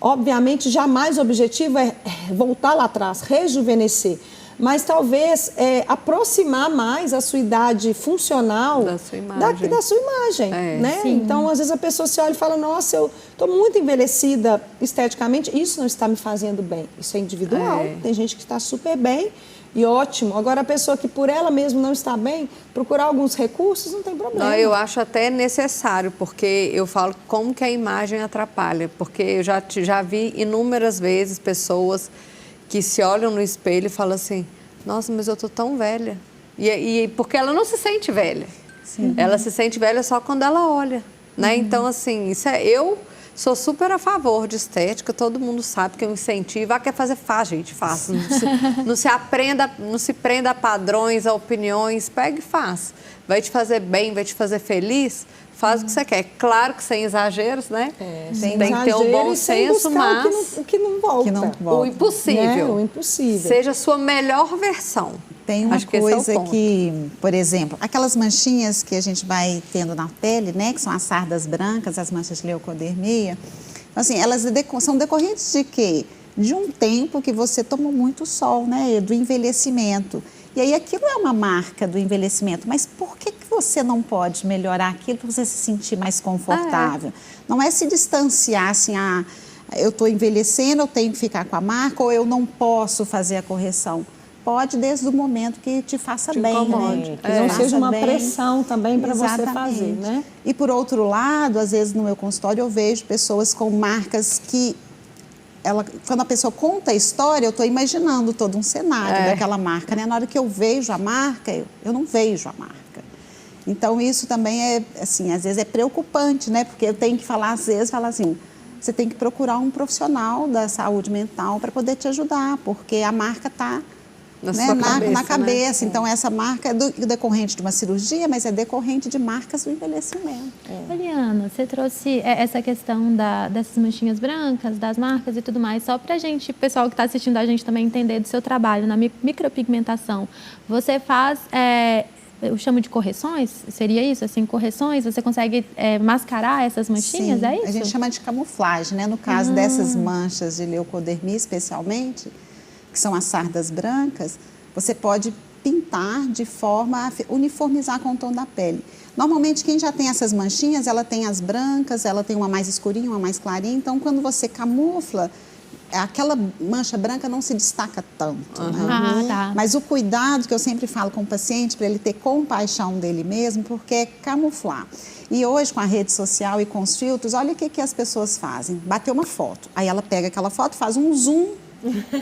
obviamente, jamais o objetivo é voltar lá atrás, rejuvenescer. Mas talvez aproximar mais a sua idade funcional da sua imagem. da sua imagem, né? Então, às vezes a pessoa se olha e fala, nossa, eu estou muito envelhecida esteticamente, isso não está me fazendo bem. Isso é individual, tem gente que está super bem e ótimo. Agora, a pessoa que por ela mesma não está bem, procurar alguns recursos, não tem problema. Não, eu acho até necessário, porque eu falo como que a imagem atrapalha, porque eu já vi inúmeras vezes pessoas que se olham no espelho e falam assim, nossa, mas eu tô tão velha. E porque ela não se sente velha. Ela se sente velha só quando ela olha, né? Então, assim, eu sou super a favor de estética, todo mundo sabe que eu incentivo. Quer fazer, faz, gente, faça. Não se prenda a padrões, a opiniões, pega e faz. Vai te fazer bem, vai te fazer feliz, faz o que você quer. Claro que sem exageros, né? Tem que ter um bom senso, mas o que não volta. Que não volta. o impossível. Né? O impossível. Seja a sua melhor versão. Tem uma Acho que esse é o coisa ponto. que, por exemplo, aquelas manchinhas que a gente vai tendo na pele, né, que são as sardas brancas, as manchas de leucodermia, assim, elas são decorrentes de quê? De um tempo que você tomou muito sol, né, do envelhecimento. E aí aquilo é uma marca do envelhecimento, mas por que você não pode melhorar aquilo para você se sentir mais confortável? Não é se distanciar assim, eu estou envelhecendo, eu tenho que ficar com a marca ou eu não posso fazer a correção. Pode desde o momento que te faça bem, né? Que não seja uma pressão também para você fazer, né? E por outro lado, às vezes no meu consultório eu vejo pessoas com marcas que quando a pessoa conta a história, eu estou imaginando todo um cenário daquela marca, né? Na hora que eu vejo a marca, eu não vejo a marca. Então, isso também assim, às vezes é preocupante, né? Porque eu tenho que falar assim, você tem que procurar um profissional da saúde mental para poder te ajudar, porque a marca está na cabeça. Né? Então, essa marca é decorrente de uma cirurgia, mas é decorrente de marcas do envelhecimento. Eliana, você trouxe essa questão dessas manchinhas brancas, das marcas e tudo mais, só para o pessoal que está assistindo a gente também entender do seu trabalho na micropigmentação. Você faz, eu chamo de correções, seria isso? Assim, correções, você consegue mascarar essas manchinhas, Sim, é isso? A gente chama de camuflagem, né? No caso dessas manchas de leucodermia, especialmente, que são as sardas brancas, você pode pintar de forma a uniformizar com o tom da pele. Normalmente, quem já tem essas manchinhas, ela tem as brancas, ela tem uma mais escurinha, uma mais clarinha. Então, quando você camufla, aquela mancha branca não se destaca tanto. Né? Tá. Mas o cuidado que eu sempre falo com o paciente, para ele ter compaixão dele mesmo, porque é camuflar. E hoje, com a rede social e com os filtros, olha o que as pessoas fazem. Bateu uma foto, aí ela pega aquela foto, faz um zoom,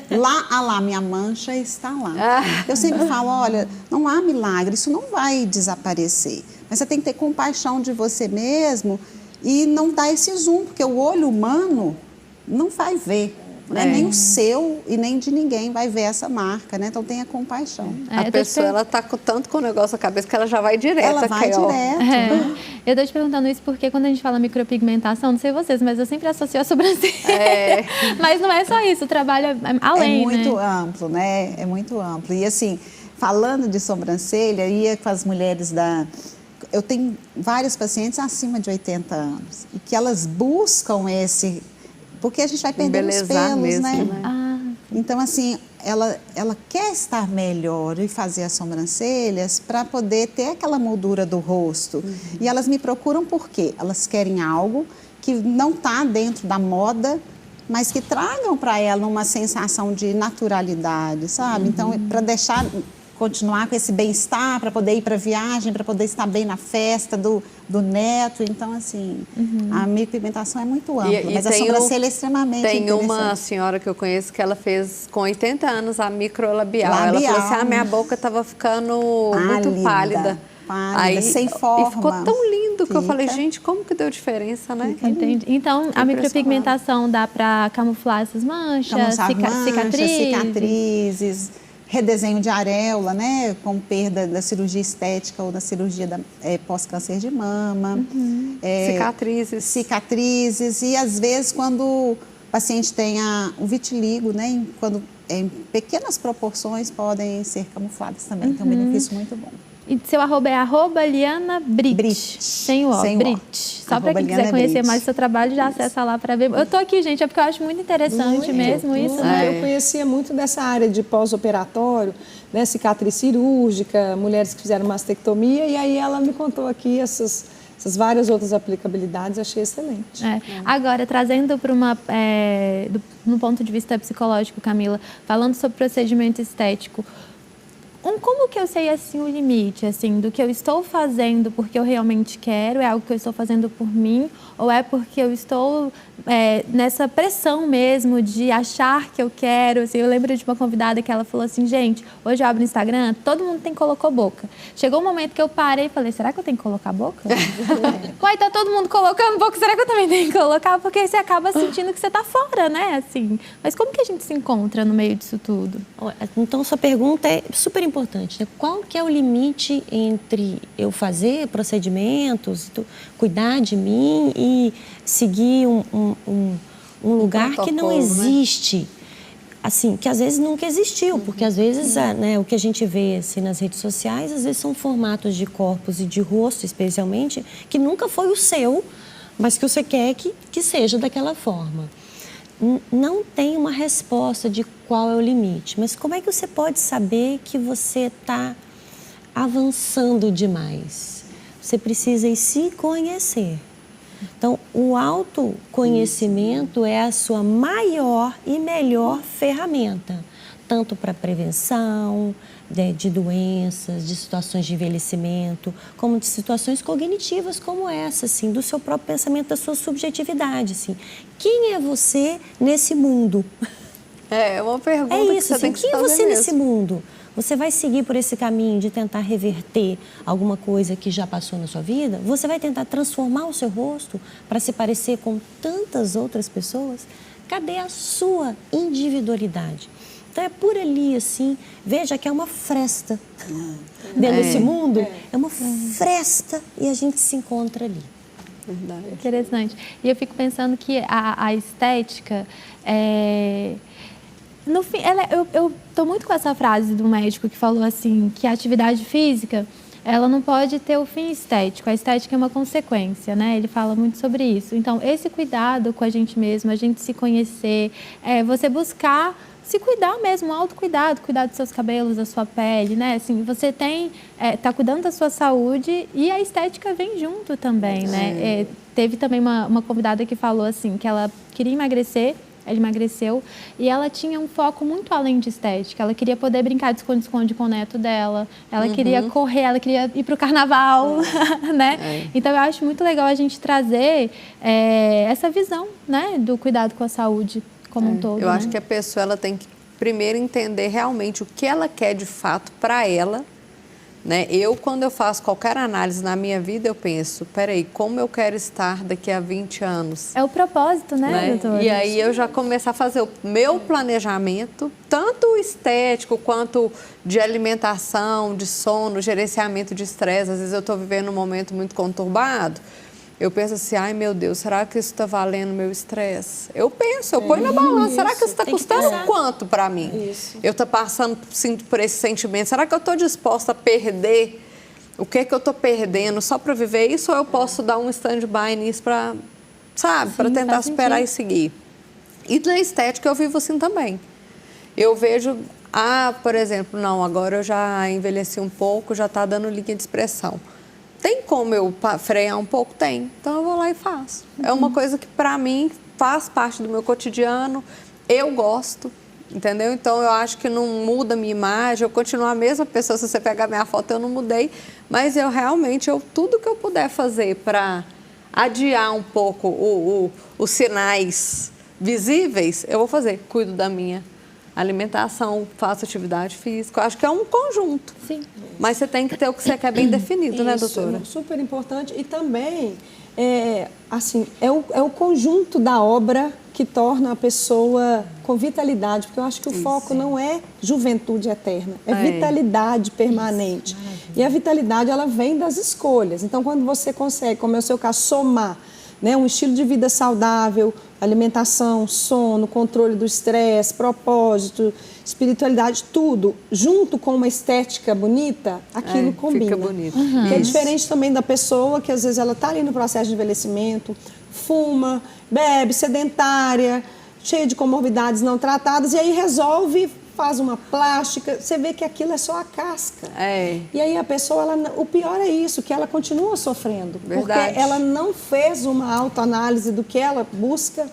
lá, minha mancha está lá. Eu sempre falo, olha, não há milagre, isso não vai desaparecer. Mas você tem que ter compaixão de você mesmo e não dar esse zoom, porque o olho humano não vai ver. Né? Nem o seu e nem de ninguém vai ver essa marca, né? Então tenha compaixão. A pessoa, ela tá tanto com o negócio na cabeça que ela já vai direto. Ela vai direto. Eu tô te perguntando isso porque quando a gente fala micropigmentação, não sei vocês, mas eu sempre associo a sobrancelha. Mas não é só isso, o trabalho é além, É muito amplo, né? É muito amplo. E assim, falando de sobrancelha, ia com as mulheres eu tenho vários pacientes acima de 80 anos e que elas buscam esse... Porque a gente vai perdendo os pelos, mesmo, né? Ah. Então, assim, ela quer estar melhor e fazer as sobrancelhas para poder ter aquela moldura do rosto. E elas me procuram por quê? Elas querem algo que não está dentro da moda, mas que tragam para ela uma sensação de naturalidade, sabe? Então, para continuar com esse bem-estar, para poder ir para a viagem, para poder estar bem na festa do neto. Então, assim, a micropigmentação é muito ampla, mas a sobrancelha é extremamente interessante. Tem uma senhora que eu conheço que ela fez, com 80 anos, a microlabial. Ela falou assim, a minha boca estava ficando muito pálida. Aí, sem forma. E ficou tão lindo que eu falei, gente, como que deu diferença, né? Entendi. Então, a micropigmentação dá para camuflar essas manchas, cicatrizes, redesenho de areola, né, com perda da cirurgia estética ou da cirurgia pós-câncer de mama. Cicatrizes. E, às vezes, quando o paciente tem o vitiligo, né, quando em pequenas proporções, podem ser camufladas também. Então, é um benefício muito bom. E seu arroba é @Liana Brit. Sem o Brit. Só para quem quiser conhecer mais o seu trabalho, já acessa lá para ver. Eu tô aqui, gente, é porque eu acho muito interessante mesmo isso, né? Eu conhecia muito dessa área de pós-operatório, né? Cicatriz cirúrgica, mulheres que fizeram mastectomia, e aí ela me contou aqui essas várias outras aplicabilidades, achei excelente. Agora, trazendo para no ponto de vista psicológico, Camila, falando sobre procedimento estético, como que eu sei, assim, o limite, assim, do que eu estou fazendo porque eu realmente quero, é algo que eu estou fazendo por mim, ou é porque eu estou nessa pressão mesmo de achar que eu quero, assim, eu lembro de uma convidada que ela falou assim, gente, hoje eu abro o Instagram, todo mundo tem que colocar boca. Chegou um momento que eu parei e falei, será que eu tenho que colocar boca? Uai, tá todo mundo colocando boca, será que eu também tenho que colocar? Porque aí você acaba sentindo que você tá fora, né, assim. Mas como que a gente se encontra no meio disso tudo? Então, sua pergunta é super importante, né? Qual que é o limite entre eu fazer procedimentos, cuidar de mim e seguir um lugar que não existe, né? Assim, que às vezes nunca existiu, porque às vezes né, o que a gente vê assim, nas redes sociais, às vezes são formatos de corpos e de rosto, especialmente, que nunca foi o seu, mas que você quer que seja daquela forma. Não tem uma resposta de qual é o limite, mas como é que você pode saber que você está avançando demais? Você precisa ir se conhecer. Então, o autoconhecimento é a sua maior e melhor ferramenta, tanto para prevenção de doenças, de situações de envelhecimento, como de situações cognitivas como essa, assim, do seu próprio pensamento, da sua subjetividade, assim. Quem é você nesse mundo? É uma pergunta que você tem que se fazer. Quem é você nesse mundo? Você vai seguir por esse caminho de tentar reverter alguma coisa que já passou na sua vida? Você vai tentar transformar o seu rosto para se parecer com tantas outras pessoas? Cadê a sua individualidade? Então, é por ali, assim, veja que é uma fresta. Dentro desse mundo, é uma fresta e a gente se encontra ali. Verdade. Interessante. E eu fico pensando que a estética no fim, eu tô muito com essa frase do médico que falou assim, que a atividade física, ela não pode ter o fim estético, a estética é uma consequência, né? Ele fala muito sobre isso. Então, esse cuidado com a gente mesmo, a gente se conhecer, você buscar se cuidar mesmo, um autocuidado, cuidar dos seus cabelos, da sua pele, né? Assim, você tá cuidando da sua saúde e a estética vem junto também, né? Teve também uma convidada que falou assim, que ela queria emagrecer, ela emagreceu e ela tinha um foco muito além de estética. Ela queria poder brincar de esconde-esconde com o neto dela, ela queria correr, ela queria ir para o carnaval, né? Então, eu acho muito legal a gente trazer essa visão, né, do cuidado com a saúde como um todo. Eu acho que a pessoa ela tem que primeiro entender realmente o que ela quer de fato para ela, né? Quando eu faço qualquer análise na minha vida, eu penso, peraí, como eu quero estar daqui a 20 anos? É o propósito, né, doutora? E aí eu já começo a fazer o meu planejamento, tanto estético quanto de alimentação, de sono, gerenciamento de estresse. Às vezes eu estou vivendo um momento muito conturbado, eu penso assim, ai meu Deus, será que isso está valendo o meu estresse? Eu penso, eu ponho na balança, será que isso está custando quanto para mim? Eu estou passando por esse sentimento, será que eu estou disposta a perder? O que é que eu estou perdendo só para viver isso ou eu posso dar um stand-by nisso para, sabe, para tentar superar e seguir? E na estética eu vivo assim também. eu vejo, por exemplo, não, agora eu já envelheci um pouco, já está dando linha de expressão. Tem como eu frear um pouco? Tem. Então eu vou lá e faço. É uma coisa que para mim faz parte do meu cotidiano, eu gosto, entendeu? Então eu acho que não muda a minha imagem, eu continuo a mesma pessoa, se você pegar minha foto eu não mudei, mas eu realmente, tudo que eu puder fazer para adiar um pouco os sinais visíveis, eu vou fazer. Cuido da minha alimentação, faço atividade física. Eu acho que é um conjunto. Sim. Mas você tem que ter o que você quer bem definido, né, doutora? Isso, super importante. E também, é o conjunto da obra que torna a pessoa com vitalidade, porque eu acho que o foco não é juventude eterna, é vitalidade permanente. E a vitalidade, ela vem das escolhas. Então, quando você consegue, como é o seu caso, somar, né, um estilo de vida saudável, alimentação, sono, controle do estresse, propósito, espiritualidade, tudo, junto com uma estética bonita, aquilo combina. Fica bonito. Que é diferente também da pessoa que às vezes ela está ali no processo de envelhecimento, fuma, bebe, sedentária, cheia de comorbidades não tratadas, e aí resolve, faz uma plástica, você vê que aquilo é só a casca. E aí a pessoa, o pior é isso, que ela continua sofrendo. Verdade. Porque ela não fez uma autoanálise do que ela busca,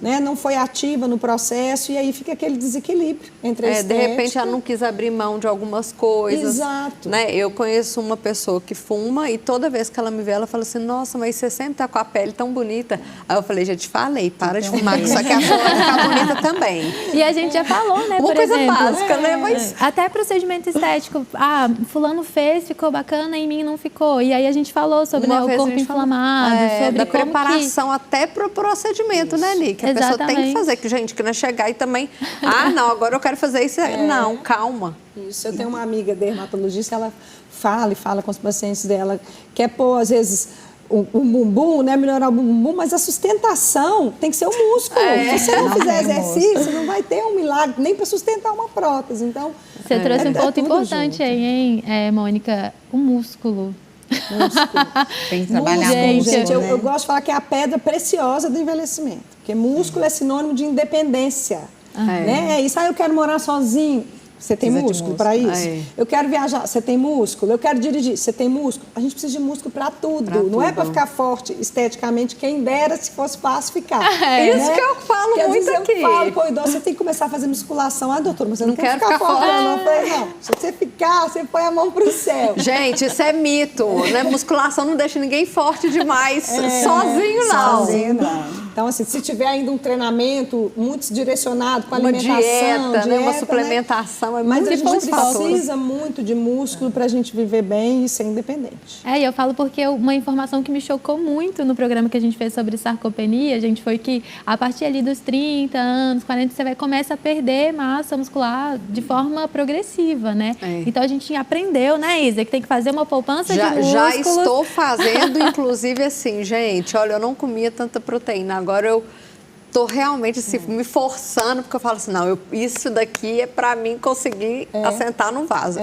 né? Não foi ativa no processo, e aí fica aquele desequilíbrio entre a estética. De repente ela não quis abrir mão de algumas coisas. Exato. Né? Eu conheço uma pessoa que fuma e toda vez que ela me vê, ela fala assim, nossa, mas você sempre tá com a pele tão bonita. Aí eu falei, já te falei, para de fumar, que isso aqui a sua vai ficar bonita também. E a gente já falou, né, Uma por coisa exemplo, básica, né? Mas... até procedimento estético. Fulano fez, ficou bacana, em mim não ficou. E aí a gente falou sobre o corpo inflamado, sobre da como preparação até para o procedimento, né, Nick? A pessoa tem que fazer, que gente, que não é chegar e também, não, agora eu quero fazer isso. Não, calma. Isso, eu tenho uma amiga dermatologista, ela fala com os pacientes dela, quer pôr, às vezes, o bumbum, né, melhorar o bumbum, mas a sustentação tem que ser o músculo. Se você não fizer exercício, não vai ter um milagre, nem para sustentar uma prótese. Então, você trouxe um ponto importante aí, hein, Mônica? O músculo. Tem que trabalhar músculo, músculo, gente. né? Eu gosto de falar que é a pedra preciosa do envelhecimento, porque músculo é sinônimo de independência. Né? Isso aí, eu quero morar sozinho. Você tem músculo para isso? Eu quero viajar, você tem músculo? Eu quero dirigir, você tem músculo? A gente precisa de músculo para tudo. Não é para ficar forte esteticamente, quem dera se fosse fácil ficar. Isso que eu falo porque, muito aqui. Eu falo com o idoso, você tem que começar a fazer musculação. Doutor, mas eu não quero ficar forte. Não, se você ficar, você põe a mão pro céu. Gente, isso é mito, né? Musculação não deixa ninguém forte demais, sozinho não. Sozinho não. Então, assim, se tiver ainda um treinamento muito direcionado com alimentação, dieta, né? Uma suplementação, é mas muito a gente importante. precisa muito de músculo para a gente viver bem e ser independente. E eu falo porque uma informação que me chocou muito no programa que a gente fez sobre sarcopenia, gente, foi que a partir ali dos 30 anos, 40, você começa a perder massa muscular de forma progressiva, né? Então a gente aprendeu, né, Isa, que tem que fazer uma poupança de músculos. Já estou fazendo, inclusive assim, gente, olha, eu não comia tanta proteína. Agora eu tô realmente assim, me forçando, porque eu falo assim, não, isso daqui é para mim conseguir assentar no vaso.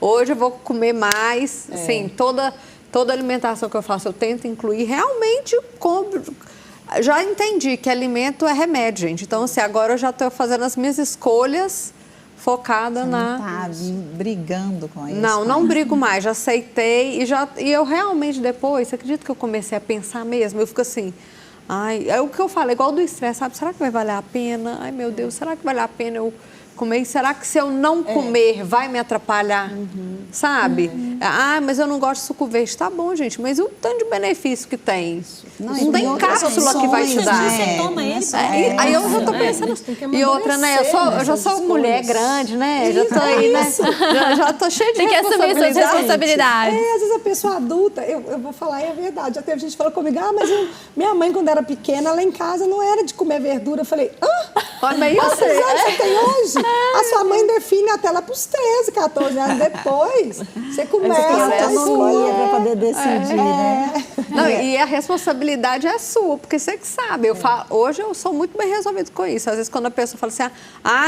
Hoje eu vou comer mais, assim, toda alimentação que eu faço, eu tento incluir, realmente já entendi que alimento é remédio, gente. Então, assim, agora eu já estou fazendo as minhas escolhas focada na... Não tá brigando com isso? Não brigo mais, já aceitei e eu realmente depois, você acredita que eu comecei a pensar mesmo? Eu fico assim... é o que eu falo, igual do estresse, sabe? Será que vai valer a pena? Ai, meu Deus, será que vale a pena eu comer? Será que se eu não comer vai me atrapalhar? Sabe? Mas eu não gosto de suco verde. Tá bom, gente, mas o tanto de benefício que tem. Não tem cápsula que vai te dar. Você toma isso. Aí eu já tô pensando... E outra, né? Eu já sou mulher grande, né? Já tô aí, né? Já tô cheia de responsabilidade. Tem que assumir suas responsabilidades. Às vezes a pessoa adulta, eu vou falar, é verdade. Já teve gente que falou comigo, mas minha mãe, quando era pequena, lá em casa, não era de comer verdura. Eu falei, olha isso. Quantos anos você tem hoje? A sua mãe define até lá para os 13, 14 anos depois. Você começa a autonomia para poder decidir, né? Não, e a responsabilidade é sua, porque você que sabe. Hoje eu sou muito bem resolvido com isso. Às vezes quando a pessoa fala assim,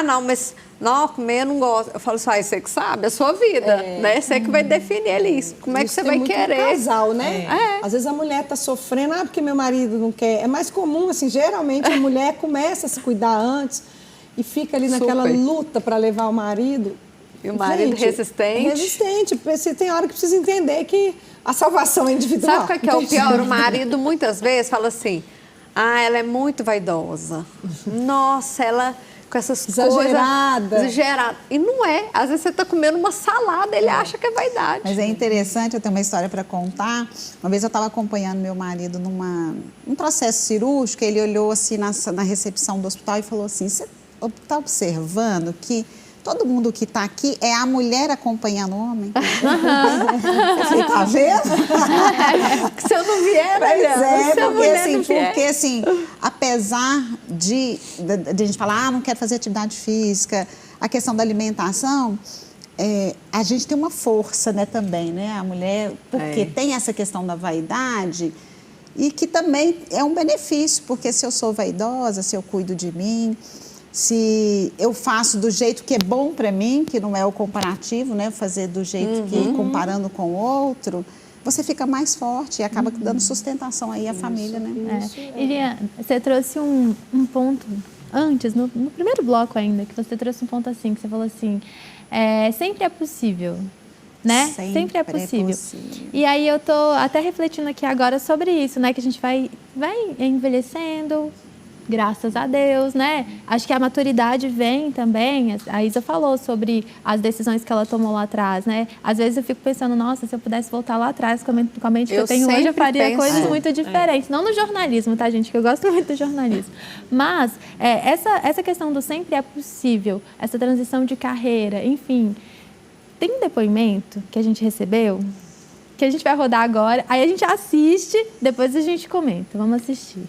não, mas não, comer eu não gosto. Eu falo assim, você que sabe, é a sua vida, né? Você que vai definir isso. Como é que você vai querer? No casal, né? Às vezes a mulher está sofrendo, porque meu marido não quer. É mais comum, assim, geralmente a mulher começa a se cuidar antes. e fica ali naquela luta para levar o marido. E o marido resistente. Resistente. Tem hora que precisa entender que a salvação é individual. Sabe o que é o pior? O marido muitas vezes fala assim, ela é muito vaidosa. Nossa, ela com essas exagerada. Coisas... Exagerada. E não é. Às vezes você está comendo uma salada, ele acha que é vaidade. Mas é interessante, eu tenho uma história para contar. Uma vez eu estava acompanhando meu marido num processo cirúrgico, ele olhou assim na recepção do hospital e falou assim, você está observando que todo mundo que está aqui é a mulher acompanhando o homem? Eu falei, tá vendo? Se eu não vier, porque assim, apesar de a gente falar, não quero fazer atividade física, a questão da alimentação, a gente tem uma força, né, também, né? A mulher, porque tem essa questão da vaidade e que também é um benefício, porque se eu sou vaidosa, se eu cuido de mim, se eu faço do jeito que é bom para mim, que não é o comparativo, né? Fazer do jeito que comparando com o outro, você fica mais forte e acaba dando sustentação aí à família, né? Eliana, você trouxe um ponto antes, no primeiro bloco ainda, que você trouxe um ponto assim, que você falou assim, sempre é possível, né? Sempre é possível. E aí eu tô até refletindo aqui agora sobre isso, né? Que a gente vai envelhecendo, graças a Deus, né? Acho que a maturidade vem também. A Isa falou sobre as decisões que ela tomou lá atrás, né? Às vezes eu fico pensando, nossa, se eu pudesse voltar lá atrás com a mente que eu tenho hoje, eu faria coisas muito diferentes. Não no jornalismo, tá, gente? Que eu gosto muito do jornalismo. Mas essa questão do sempre é possível, essa transição de carreira, enfim. Tem um depoimento que a gente recebeu, que a gente vai rodar agora, aí a gente assiste, depois a gente comenta. Vamos assistir.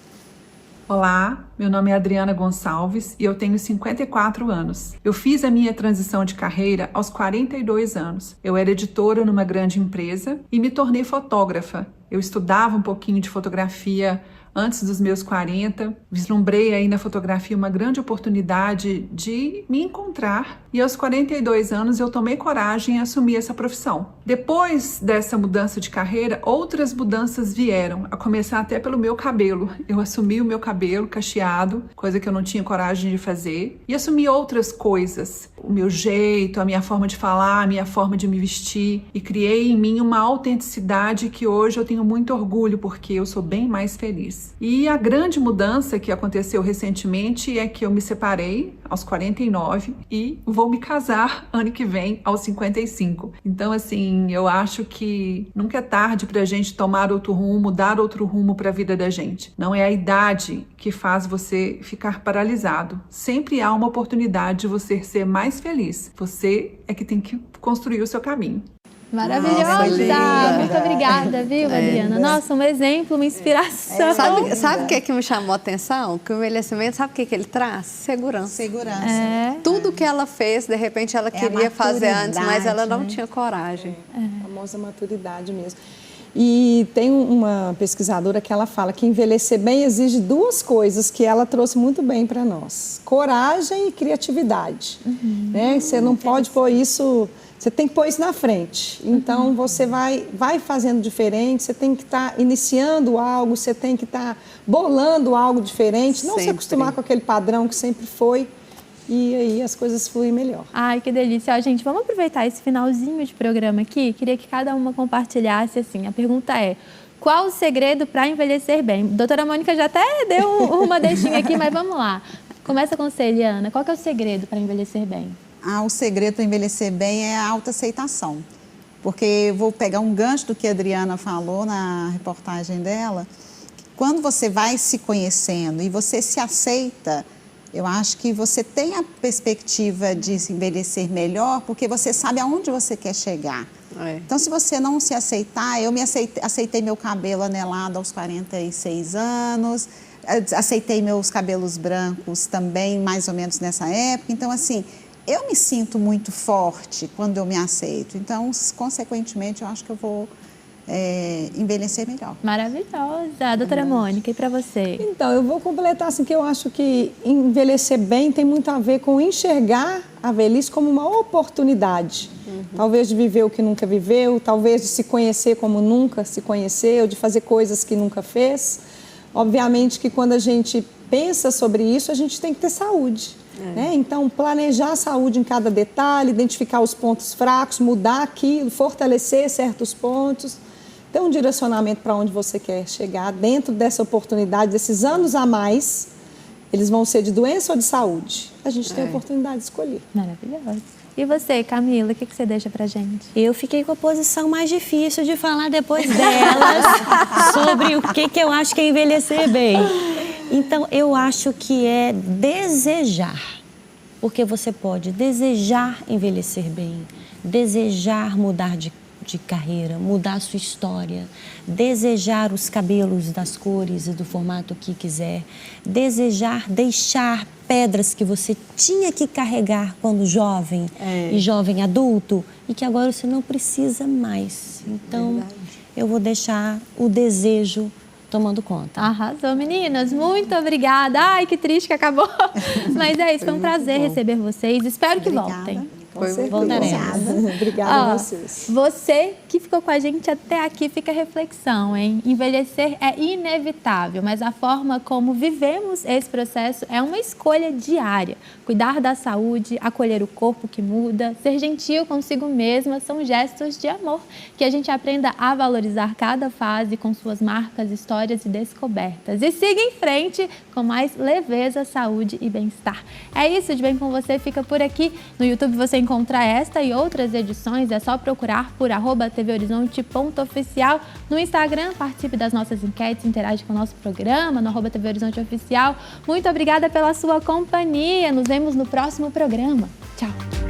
Olá, meu nome é Adriana Gonçalves e eu tenho 54 anos. Eu fiz a minha transição de carreira aos 42 anos. Eu era editora numa grande empresa e me tornei fotógrafa. Eu estudava um pouquinho de fotografia antes dos meus 40, vislumbrei aí na fotografia uma grande oportunidade de me encontrar e aos 42 anos eu tomei coragem e assumi essa profissão. Depois dessa mudança de carreira, outras mudanças vieram, a começar até pelo meu cabelo. Eu assumi o meu cabelo cacheado, coisa que eu não tinha coragem de fazer, e assumi outras coisas, o meu jeito, a minha forma de falar, a minha forma de me vestir, e criei em mim uma autenticidade que hoje eu tenho muito orgulho porque eu sou bem mais feliz. E a grande mudança que aconteceu recentemente é que eu me separei aos 49 e vou me casar ano que vem aos 55. Então, assim, eu acho que nunca é tarde pra gente tomar outro rumo, dar outro rumo pra vida da gente. Não é a idade que faz você ficar paralisado. Sempre há uma oportunidade de você ser mais feliz. Você é que tem que construir o seu caminho. Maravilhosa! Muito obrigada, viu, Adriana? Nossa, um exemplo, uma inspiração. Sabe o que me chamou a atenção? Que o envelhecimento, sabe o que ele traz? Segurança. Tudo que ela fez, de repente ela queria fazer antes, mas ela não tinha coragem. A famosa maturidade mesmo. E tem uma pesquisadora que ela fala que envelhecer bem exige duas coisas que ela trouxe muito bem para nós: coragem e criatividade. Né? Você não pode pôr isso... Você tem que pôr isso na frente. Então, você vai fazendo diferente, você tem que estar iniciando algo, você tem que estar bolando algo diferente, não se acostumar com aquele padrão que sempre foi, e aí as coisas fluem melhor. Ai, que delícia. Ó, gente, vamos aproveitar esse finalzinho de programa aqui. Queria que cada uma compartilhasse, assim, a pergunta é: qual o segredo para envelhecer bem? Doutora Mônica já até deu uma deixinha aqui, mas vamos lá. Começa com você, Eliana. Qual que é o segredo para envelhecer bem? O segredo para envelhecer bem é a autoaceitação. Porque vou pegar um gancho do que a Adriana falou na reportagem dela. Quando você vai se conhecendo e você se aceita, eu acho que você tem a perspectiva de se envelhecer melhor, porque você sabe aonde você quer chegar. Então, se você não se aceitar, eu aceitei meu cabelo anelado aos 46 anos, aceitei meus cabelos brancos também, mais ou menos nessa época. Então, assim, eu me sinto muito forte quando eu me aceito. Então, consequentemente, eu acho que eu vou envelhecer melhor. Maravilhosa. Doutora Mônica, e para você? Então, eu vou completar assim, que eu acho que envelhecer bem tem muito a ver com enxergar a velhice como uma oportunidade. Talvez de viver o que nunca viveu, talvez de se conhecer como nunca se conheceu, de fazer coisas que nunca fez. Obviamente que quando a gente pensa sobre isso, a gente tem que ter saúde. Né? Então, planejar a saúde em cada detalhe, identificar os pontos fracos, mudar aquilo, fortalecer certos pontos, ter um direcionamento para onde você quer chegar dentro dessa oportunidade, desses anos a mais, eles vão ser de doença ou de saúde. A gente tem a oportunidade de escolher. Maravilhoso. E você, Camila, o que você deixa pra gente? Eu fiquei com a posição mais difícil de falar depois delas sobre o que eu acho que é envelhecer bem. Então, eu acho que é desejar. Porque você pode desejar envelhecer bem, desejar mudar de carreira, mudar a sua história, desejar os cabelos das cores e do formato que quiser, desejar deixar pedras que você tinha que carregar quando jovem e jovem adulto e que agora você não precisa mais. Então, eu vou deixar o desejo tomando conta. Arrasou, meninas. Muito obrigada. Ai, que triste que acabou. Mas é isso, foi um prazer receber vocês. Espero que voltem. Voltaremos. Obrigada a vocês. Você que ficou com a gente até aqui, fica a reflexão, hein? Envelhecer é inevitável, mas a forma como vivemos esse processo é uma escolha diária. Cuidar da saúde, acolher o corpo que muda, ser gentil consigo mesma são gestos de amor. Que a gente aprenda a valorizar cada fase com suas marcas, histórias e descobertas. E siga em frente com mais leveza, saúde e bem-estar. É isso, De Bem Com Você fica por aqui. No YouTube você encontra esta e outras edições, é só procurar por @tvhorizonte.oficial. No Instagram, participe das nossas enquetes, interage com o nosso programa no @tvhorizonteoficial. Muito obrigada pela sua companhia. Nos vemos no próximo programa. Tchau!